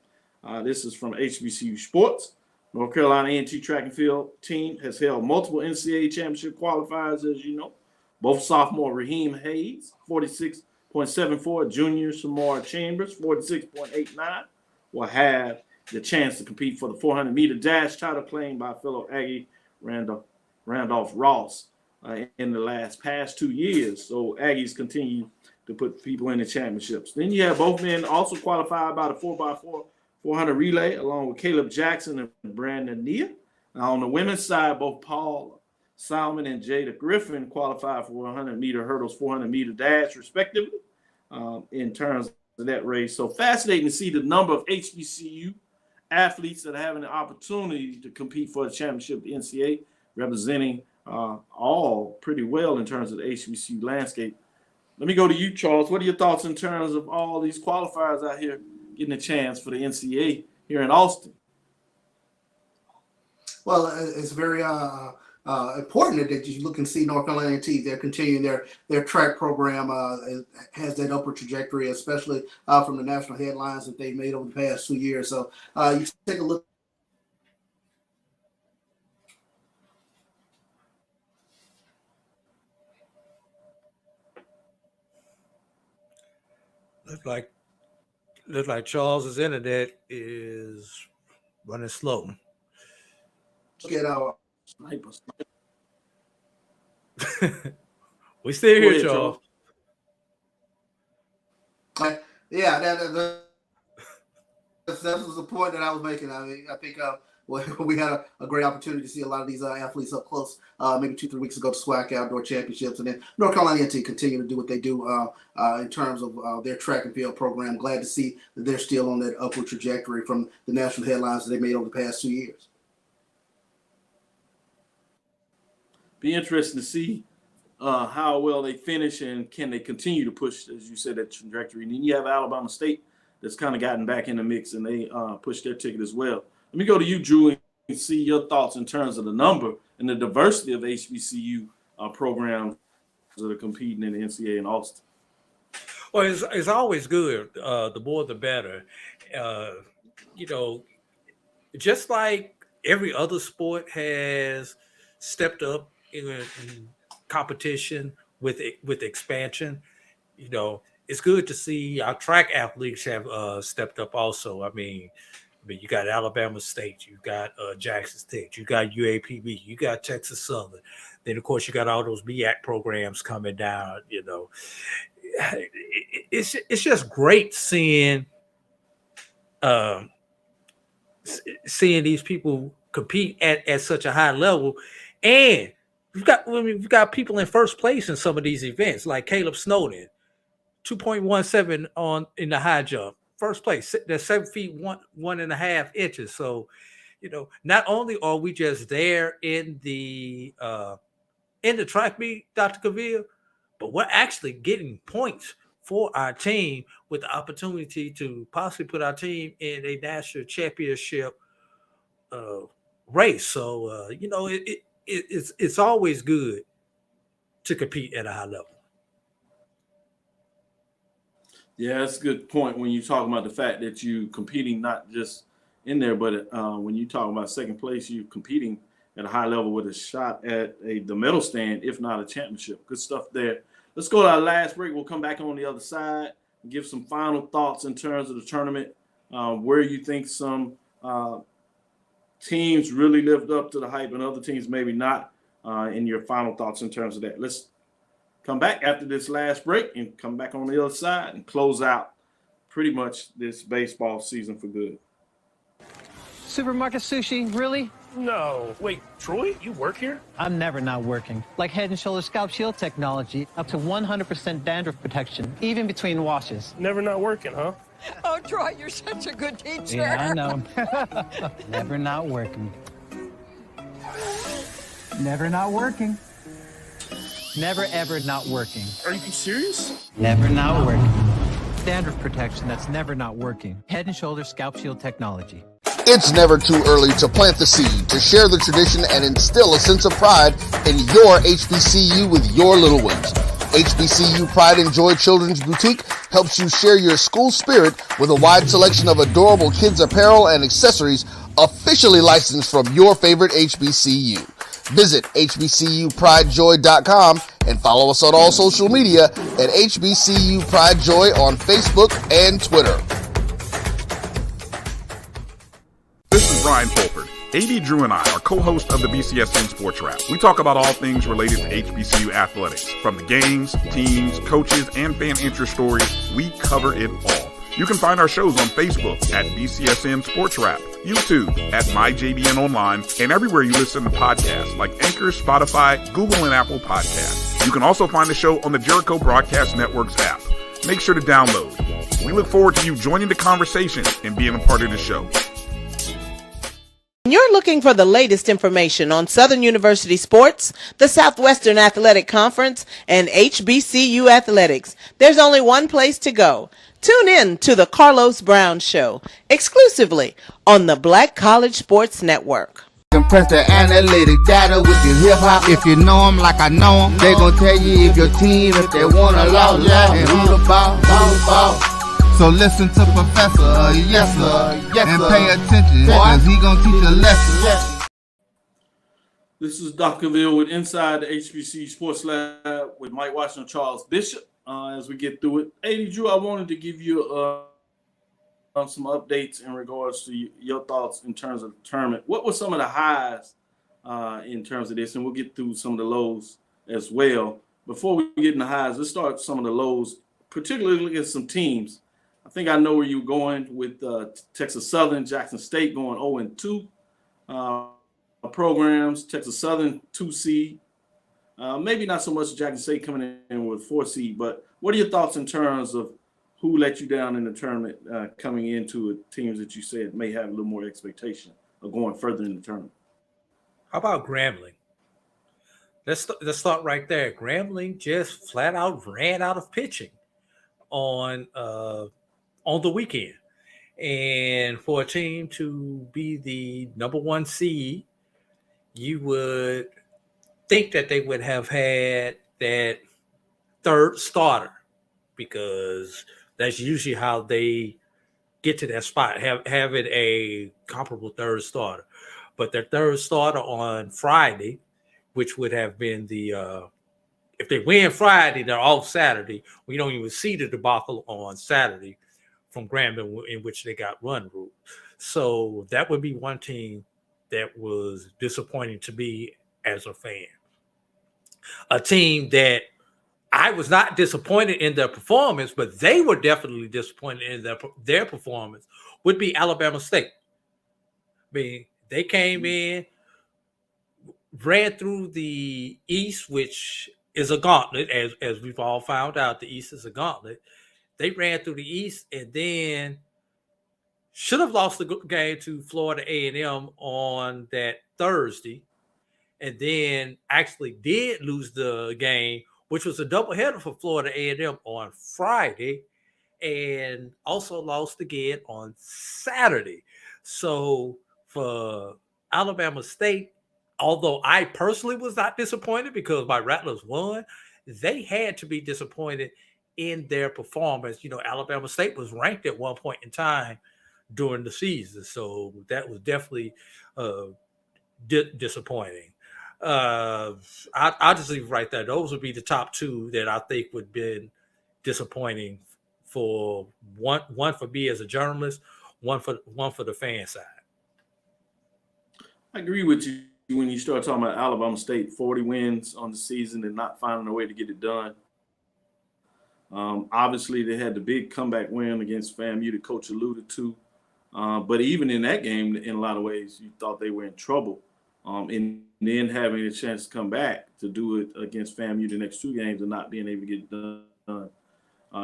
S8: This is from HBCU Sports. North Carolina A&T Track and Field team has held multiple NCAA championship qualifiers, as you know. Both sophomore Raheem Hayes, 46.74, junior Samar Chambers, 46.89, will have the chance to compete for the 400-meter dash title claimed by fellow Aggie Randolph Ross in the past 2 years. So Aggies continue to put people in the championships. Then you have both men also qualified by the 4x4 400 relay, along with Caleb Jackson and Brandon Nia. Now, on the women's side, both Paul Salmon and Jada Griffin qualified for 100-meter hurdles, 400-meter dash, respectively, in terms of that race. So fascinating to see the number of HBCU athletes that are having the opportunity to compete for the championship of the NCAA, representing all pretty well in terms of the HBCU landscape. Let me go to you, Charles. What are your thoughts in terms of all these qualifiers out here getting a chance for the NCAA here in Austin?
S10: Well, it's very important that you look and see North Carolina A&T. They're continuing their track program. Has that upward trajectory, especially from the national headlines that they've made over the past 2 years. So you take a look.
S9: Looks like Charles's internet is running slow.
S10: Get our
S9: We still here, Charles.
S10: Yeah, that was the point that I was making. I mean, I think we had a great opportunity to see a lot of these athletes up close, maybe 2-3 weeks ago to SWAC Outdoor Championships, and then North Carolina A&T continue to do what they do in terms of their track and field program. Glad to see that they're still on that upward trajectory from the national headlines that they made over the past 2 years.
S8: Be interesting to see how well they finish and can they continue to push, as you said, that trajectory. And then you have Alabama State that's kind of gotten back in the mix, and they pushed their ticket as well. Let me go to you, Drew, and see your thoughts in terms of the number and the diversity of HBCU programs that are competing in the NCAA in Austin.
S9: Well, it's always good. The more, the better. Just like every other sport has stepped up in competition with expansion, it's good to see our track athletes have stepped up also. I mean, you got Alabama State, you got Jackson State, you got UAPB, you got Texas Southern. Then, of course, you got all those MEAC programs coming down. It's just great seeing these people compete at such a high level, and we've got people in first place in some of these events, like Caleb Snowden, 2.17 in the high jump. First place, that's 7 feet 1.5 inches. So, not only are we just there in the track meet, Dr. Cavil, but we're actually getting points for our team with the opportunity to possibly put our team in a national championship race. So, it's always good to compete at a high level.
S8: Yeah, that's a good point when you talk about the fact that you competing not just in there, but when you talk about second place, you're competing at a high level with a shot at the medal stand, if not a championship. Good stuff there. Let's go to our last break. We'll come back on the other side and give some final thoughts in terms of the tournament, where you think some teams really lived up to the hype and other teams maybe not, in your final thoughts in terms of that. Let's come back after this last break and come back on the other side and close out pretty much this baseball season for good.
S1: Supermarket sushi, really?
S2: No. Wait, Troy, you work here?
S1: I'm never not working. Like Head & Shoulders Scalp Shield technology, up to 100% dandruff protection, even between washes.
S2: Never not working, huh?
S21: Oh, Troy, you're such a good teacher.
S1: Yeah, I know. Never not working. Never not working. Never, ever not working.
S2: Are you serious?
S1: Never not working. Dandruff protection that's never not working. Head & Shoulders Scalp Shield technology.
S3: It's never too early to plant the seed, to share the tradition, and instill a sense of pride in your HBCU with your little ones. HBCU Pride and Joy Children's Boutique helps you share your school spirit with a wide selection of adorable kids' apparel and accessories officially licensed from your favorite HBCU. Visit hbcupridejoy.com and follow us on all social media at HBCU Pride Joy on Facebook and Twitter.
S5: This is Ryan Fulford. AD Drew and I are co-hosts of the BCSN Sports Wrap. We talk about all things related to HBCU athletics. From the games, teams, coaches, and fan interest stories, we cover it all. You can find our shows on Facebook at BCSN Sports Wrap, YouTube at MyJBN Online, and everywhere you listen to podcasts like Anchor, Spotify, Google, and Apple Podcasts. You can also find the show on the Jericho Broadcast Network's app. Make sure to download. We look forward to you joining the conversation and being a part of the show.
S4: When you're looking for the latest information on Southern University sports, the Southwestern Athletic Conference, and HBCU athletics, there's only one place to go. Tune in to the Carlos Brown Show, exclusively on the Black College Sports Network.
S7: Compress the analytic data with your hip hop. If you know them like I know them, they gon' tell you if your team, if they wanna lose, and who the ball. So listen to Professor, yes sir, and pay attention, cause he gon' teach a lesson.
S8: This is Dr. Cavil with Inside the HBCU Sports Lab with Mike Washington, Charles Bishop. As we get through it, AD Drew, I wanted to give you some updates in regards to your thoughts in terms of the tournament. What were some of the highs in terms of this? And we'll get through some of the lows as well. Before we get in the highs, let's start some of the lows, particularly look at some teams. I think I know where you're going with Texas Southern, Jackson State going 0-2 programs. Texas Southern 2 seed. Maybe not so much Jackson State coming in with 4 seed, but what are your thoughts in terms of who let you down in the tournament coming into teams that you said may have a little more expectation of going further in the tournament?
S9: How about Grambling? Let's start right there. Grambling just flat out ran out of pitching on the weekend. And for a team to be the number 1 seed, you would think that they would have had that third starter, because that's usually how they get to that spot, having a comparable third starter. But their third starter on Friday, which would have been if they win Friday, they're off Saturday. We don't even see the debacle on Saturday from Grambling, in which they got run ruled. So that would be one team that was disappointing to me as a fan. A team that I was not disappointed in their performance, but they were definitely disappointed in their performance, would be Alabama State. I mean, they came in, ran through the East, which is a gauntlet, as we've all found out. The East is a gauntlet. They ran through the East and then should have lost the game to Florida A&M on that Thursday, and then actually did lose the game, which was a doubleheader for Florida A&M on Friday, and also lost again on Saturday. So for Alabama State, although I personally was not disappointed because my Rattlers won, they had to be disappointed in their performance. You know, Alabama State was ranked at one point in time during the season, so that was definitely disappointing. I'll just leave it right there. Those would be the top two that I think would have been disappointing for one for me as a journalist, one for the fan side.
S8: I agree with you when you start talking about Alabama State, 40 wins on the season and not finding a way to get it done. Obviously, they had the big comeback win against FAMU that Coach alluded to. But even in that game, in a lot of ways, you thought they were in trouble. And then having a chance to come back to do it against FAMU the next 2 games and not being able to get it done.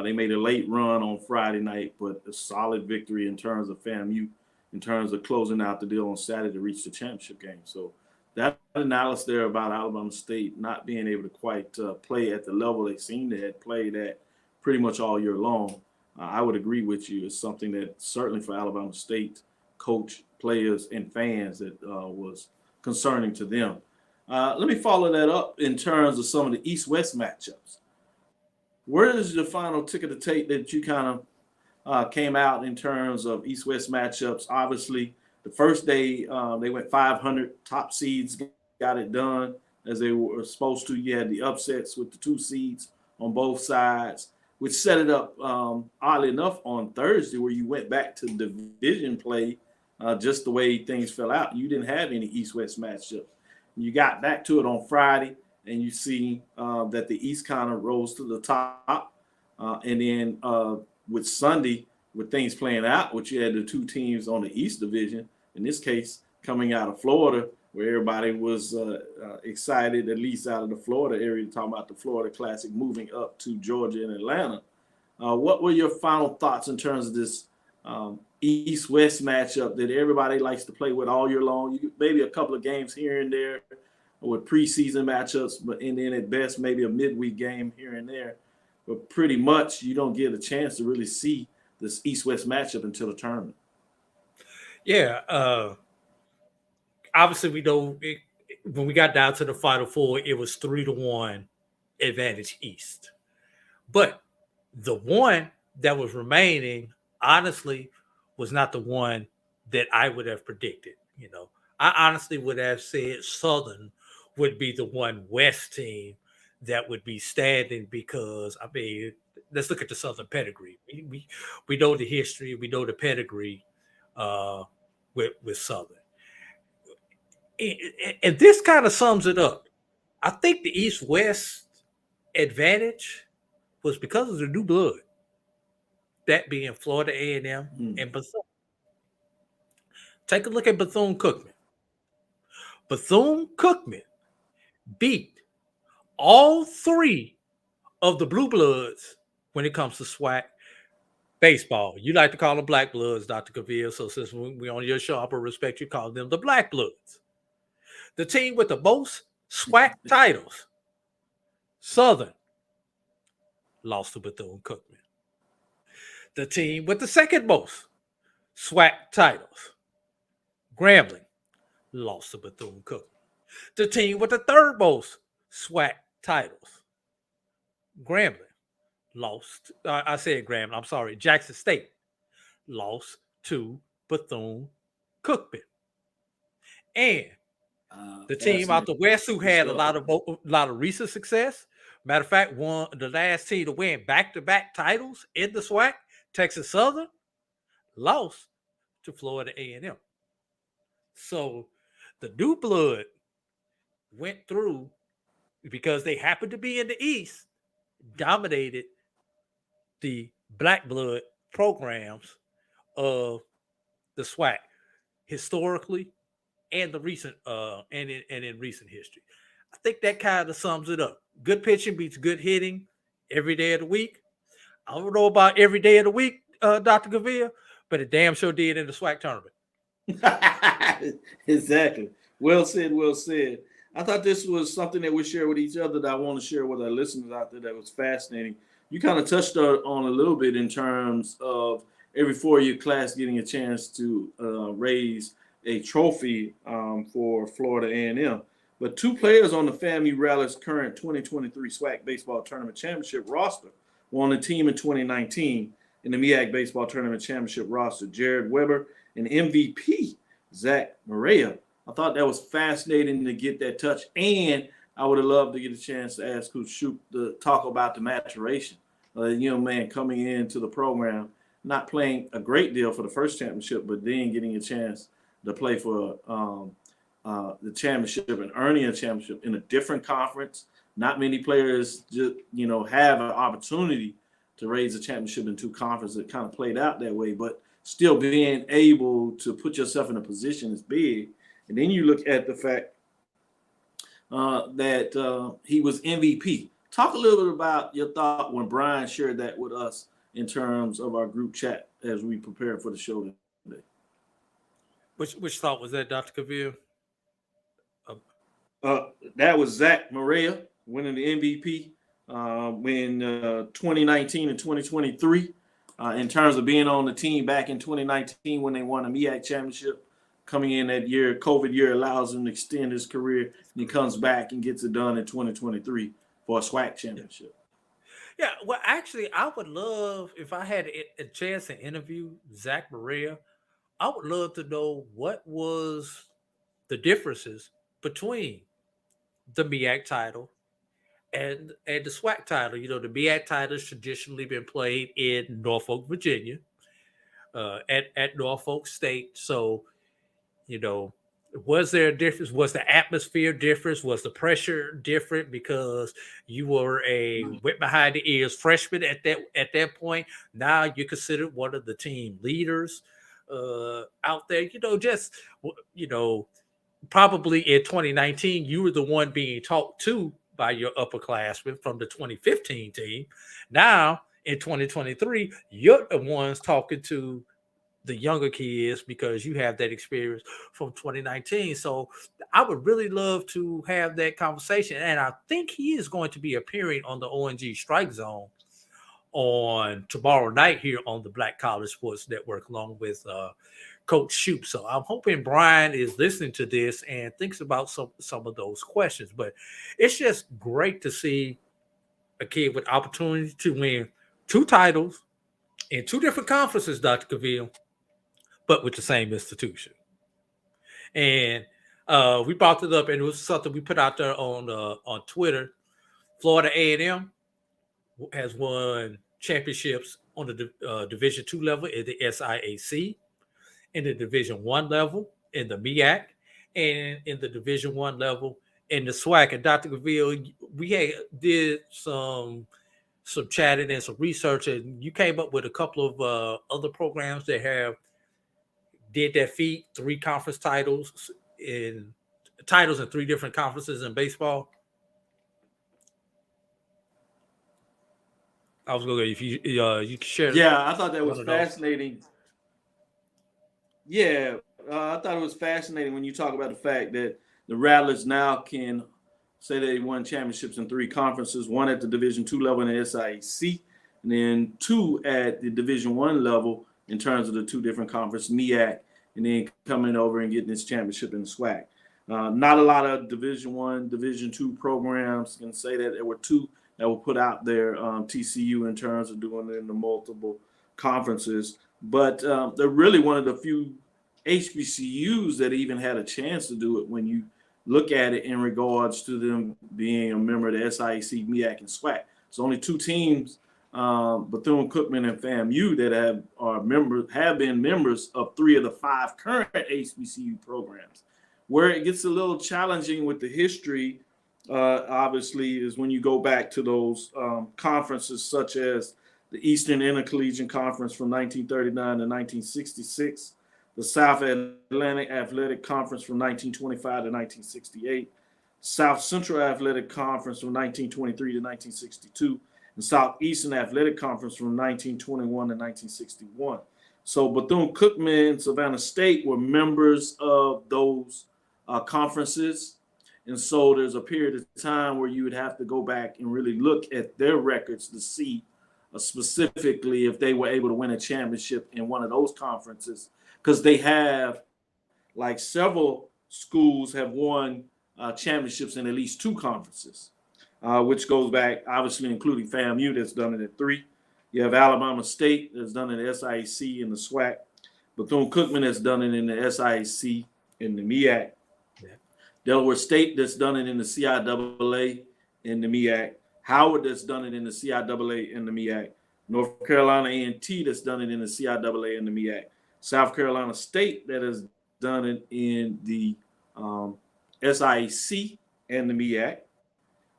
S8: They made a late run on Friday night, but a solid victory in terms of FAMU, in terms of closing out the deal on Saturday to reach the championship game. So that analysis there about Alabama State not being able to quite play at the level they seemed to have played at pretty much all year long, I would agree with you. It's something that certainly for Alabama State, coach, players, and fans that was concerning to them. Let me follow that up in terms of some of the East-West matchups. Where is the final tick of the tape that you kind of came out in terms of East-West matchups? Obviously, the first day they went 500. Top seeds got it done as they were supposed to. You had the upsets with the 2 seeds on both sides, which set it up, oddly enough, on Thursday where you went back to division play just the way things fell out. You didn't have any East-West matchups. You got back to it on Friday, and you see that the East kind of rose to the top. And then with Sunday, with things playing out, which you had the two teams on the East Division, in this case, coming out of Florida, where everybody was excited, at least out of the Florida area, talking about the Florida Classic moving up to Georgia and Atlanta. What were your final thoughts in terms of this East-West matchup that everybody likes to play with all year long? Maybe a couple of games here and there with preseason matchups, and then at best maybe a midweek game here and there. But pretty much you don't get a chance to really see this East-West matchup until the tournament.
S9: Yeah. Obviously, we know when we got down to the Final Four, it was 3-1 advantage East. But the one that was remaining, honestly, was not the one that I would have predicted. I honestly would have said Southern would be the one West team that would be standing because, let's look at the Southern pedigree. We know the history, we know the pedigree with Southern. And this kind of sums it up. I think the East-West advantage was because of the new blood, that being Florida A&M and Bethune. Take a look at Bethune-Cookman. Bethune-Cookman beat all three of the blue bloods when it comes to SWAC baseball. You like to call them black bloods, Dr. Cavil, so since we're on your show, I respect you call them the black bloods. The team with the most SWAC titles, Southern, lost to Bethune-Cookman. The team with the second most SWAC titles, Grambling, lost to Bethune-Cookman. The team with the third most SWAC titles, Grambling, lost. I said Grambling, I'm sorry, Jackson State, lost to Bethune-Cookman. And the team out the West who had a lot of recent success. Matter of fact, the last team to win back-to-back titles in the SWAC, Texas Southern, lost to Florida A&M. So the new blood went through because they happened to be in the East, dominated the black blood programs of the SWAC historically and the recent and in recent history. I think that kind of sums it up. Good pitching beats good hitting every day of the week. I don't know about every day of the week, Dr. Cavil, but it damn sure did in the SWAC tournament.
S8: Exactly. Well said, well said. I thought this was something that we share with each other that I want to share with our listeners out there that was fascinating. You kind of touched on a little bit in terms of every four-year class getting a chance to raise a trophy for Florida A&M. But two players on the FAMU Rally's current 2023 SWAC Baseball Tournament Championship roster were on the team in 2019 in the MEAC Baseball Tournament Championship roster, Jared Weber and MVP Zach Maria. I thought that was fascinating to get that touch, and I would have loved to get a chance to ask Coach Shoop to talk about the maturation. A young man coming into the program, not playing a great deal for the first championship, but then getting a chance to play for the championship and earning a championship in a different conference. Not many players just, have an opportunity to raise a championship in two conferences. It kind of played out that way, but still being able to put yourself in a position is big. And then you look at the fact that he was MVP. Talk a little bit about your thought when Brian shared that with us in terms of our group chat as we prepare for the show today.
S9: Which thought was that, Dr. Cavil?
S8: That was Zach Maria winning the MVP in 2019 and 2023. In terms of being on the team back in 2019 when they won a MEAC championship, coming in that year, COVID year allows him to extend his career, and he comes back and gets it done in 2023 for a SWAC championship.
S9: Yeah, well, actually, I would love, if I had a chance to interview Zach Maria, I would love to know what was the differences between the MEAC title and the SWAC title. The MEAC title has traditionally been played in Norfolk, Virginia, at Norfolk State. So, Was there a difference? Was the atmosphere different? Was the pressure different because you were a wet behind the ears freshman at that point? Now you're considered one of the team leaders out there. Probably in 2019 you were the one being talked to by your upperclassmen from the 2015 team. Now in 2023, you're the ones talking to the younger kids because you have that experience from 2019. So I would really love to have that conversation. And I think he is going to be appearing on the ONG Strike Zone on tomorrow night here on the Black College Sports Network, along with Coach Shoup. So I'm hoping Brian is listening to this and thinks about some of those questions. But it's just great to see a kid with opportunity to win 2 titles in 2 different conferences, Dr. Cavil, but with the same institution. And we brought it up, and it was something we put out there on Twitter. Florida A&M has won championships on the Division II level in the SIAC, in the Division I level in the MEAC, and in the Division I level in the SWAC. And Dr. Cavil, we did some chatting and some research, and you came up with a couple of other programs that did that feat, 3 conference titles in 3 different conferences in baseball. I was going to, if you could share.
S8: Yeah, I thought that was fascinating. Yeah, I thought it was fascinating when you talk about the fact that the Rattlers now can say they won championships in 3 conferences, 1 at the Division II level in the SIAC, and then 2 at the Division I level in terms of the 2 different conferences, MEAC, and then coming over and getting this championship in the SWAC. Not a lot of Division I, Division II programs can say that. There were 2 that were put out there, TCU, in terms of doing it in the multiple conferences. But they're really one of the few HBCUs that even had a chance to do it when you look at it in regards to them being a member of the SIAC, MEAC, and SWAC. It's only 2 teams, Bethune-Cookman and FAMU, that have been members of 3 of the 5 current HBCU programs. Where it gets a little challenging with the history, obviously, is when you go back to those conferences such as the Eastern Intercollegiate Conference from 1939 to 1966, the South Atlantic Athletic Conference from 1925 to 1968, South Central Athletic Conference from 1923 to 1962, and Southeastern Athletic Conference from 1921 to 1961. So Bethune-Cookman and Savannah State were members of those conferences. And so there's a period of time where you would have to go back and really look at their records to see specifically if they were able to win a championship in one of those conferences, because they have, like, several schools have won championships in at least 2 conferences, which goes back, obviously, including FAMU that's done it at 3. You have Alabama State that's done it at SIAC and the SWAC. Bethune-Cookman has done it in the SIAC and the MEAC. Delaware State that's done it in the CIAA and the MEAC. Howard that's done it in the CIAA and the MEAC. North Carolina A&T that's done it in the CIAA and the MEAC. South Carolina State that has done it in the SIAC and the MEAC.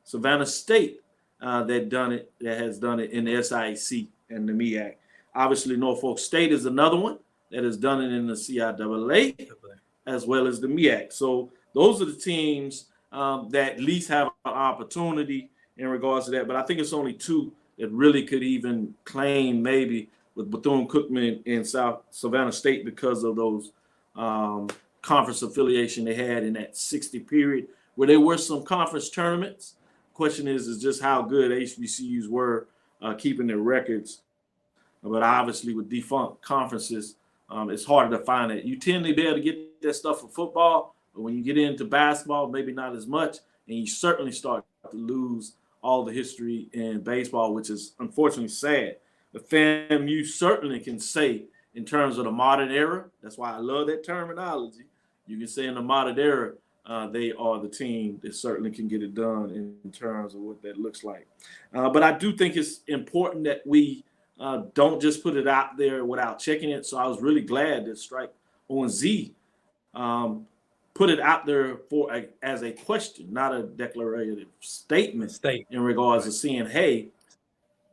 S8: Savannah State that has done it in the SIAC and the MEAC. Obviously, Norfolk State is another one that has done it in the CIAA as well as the MEAC. So those are the teams that at least have an opportunity in regards to that. But I think it's only 2 that really could even claim, maybe, with Bethune-Cookman and South Savannah State, because of those conference affiliation they had in that 60 period where there were some conference tournaments. Question is just how good HBCUs were keeping their records. But obviously with defunct conferences, it's harder to find it. You tend to be able to get that stuff for football, but when you get into basketball, maybe not as much, and you certainly start to lose all the history in baseball, which is unfortunately sad. But FAMU certainly can say, in terms of the modern era, that's why I love that terminology. You can say in the modern era, they are the team that certainly can get it done in terms of what that looks like. But I do think it's important that we don't just put it out there without checking it. So I was really glad that Strike ONZ put it out there as a question, not a declarative statement in regards to seeing, hey,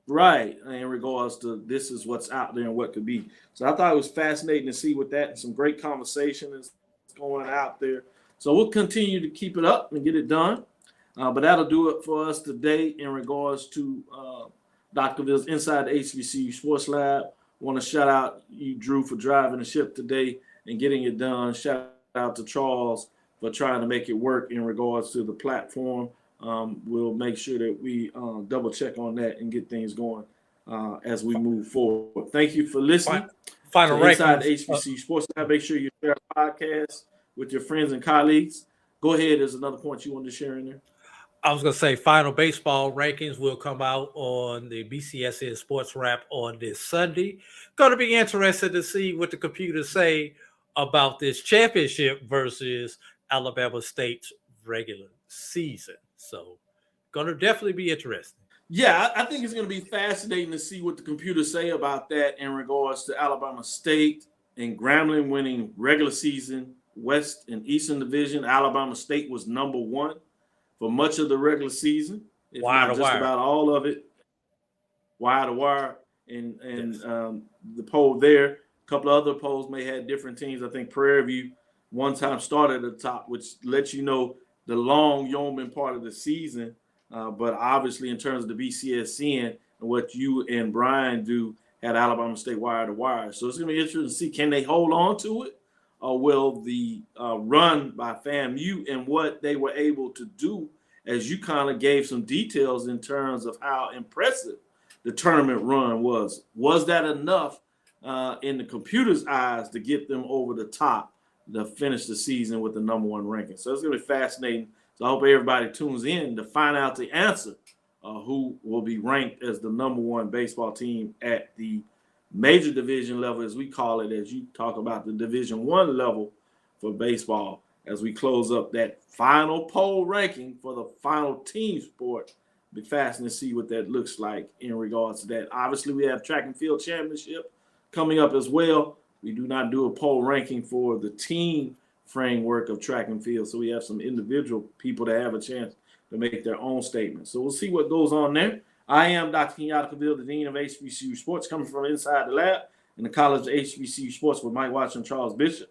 S8: right, in regards to this is what's out there and what could be. So I thought it was fascinating to see with that, and some great conversation is going out there. So we'll continue to keep it up and get it done. But that'll do it for us today in regards to Dr. Cavill's Inside the HBCU Sports Lab. Want to shout out you, Drew, for driving the ship today and getting it done. Shout out to Charles for trying to make it work in regards to the platform. We'll make sure that we double check on that and get things going as we move forward. Thank you for listening.
S9: Final
S8: Inside the
S9: rankings.
S8: HBCU Sports Lab. Make sure you share our podcast with your friends and colleagues. Go ahead. There's another point you wanted to share in there.
S9: I was going to say final baseball rankings will come out on the BCSN Sports Wrap on this Sunday. Going to be interested to see what the computers say about this championship versus Alabama State's regular season. So going to definitely be interesting.
S8: Yeah, I think it's going to be fascinating to see what the computers say about that in regards to Alabama State and Grambling winning regular season West and Eastern Division. Alabama State was number one for much of the regular season, if not just about all of it, wire to wire, and the poll there. A couple of other polls may have different teams. I think Prairie View one time started at the top, which lets you know the long yeoman part of the season. But obviously, in terms of the BCSN and what you and Brian do at Alabama State wire to wire, so it's going to be interesting to see, can they hold on to it? Or will the run by FAMU and what they were able to do, as you kind of gave some details in terms of how impressive the tournament run was. Was that enough in the computer's eyes to get them over the top to finish the season with the number one ranking? So it's going to be fascinating. So I hope everybody tunes in to find out the answer, who will be ranked as the number one baseball team at the major division level, as we call it, as you talk about the Division I level for baseball, as we close up that final poll ranking for the final team sport. Be fascinating to see what that looks like in regards to that. Obviously, we have track and field championship coming up as well. We do not do a poll ranking for the team framework of track and field, so we have some individual people that have a chance to make their own statements. So we'll see what goes on there. I am Dr. Kenyatta Cavil, the Dean of HBCU Sports, coming from inside the lab in the College of HBCU Sports with Mike Watson and Charles Bishop.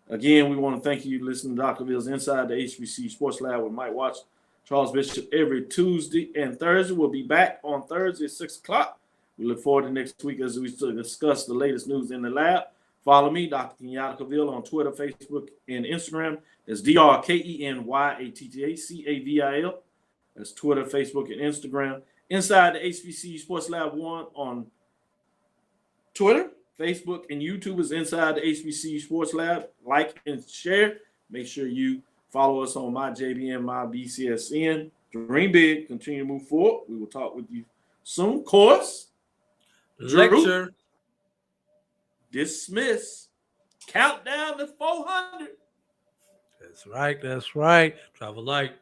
S8: Again, we want to thank you for listening to Dr. Cavill's Inside the HBCU Sports Lab with Mike Watson, Charles Bishop, every Tuesday and Thursday. We'll be back on Thursday at 6 o'clock. We look forward to next week as we discuss the latest news in the lab. Follow me, Dr. Kenyatta Cavil, on Twitter, Facebook, and Instagram. That's DrKenyattaCavil. That's Twitter, Facebook, and Instagram. Inside the HBCU Sports Lab 1 on Twitter, Facebook, and YouTube is Inside the HBCU Sports Lab. Like and share. Make sure you follow us on my JBN, my BCSN. Dream big. Continue to move forward. We will talk with you soon. Course.
S9: Lecture.
S8: Dismiss. Countdown to 400.
S9: That's right. That's right. Travel light.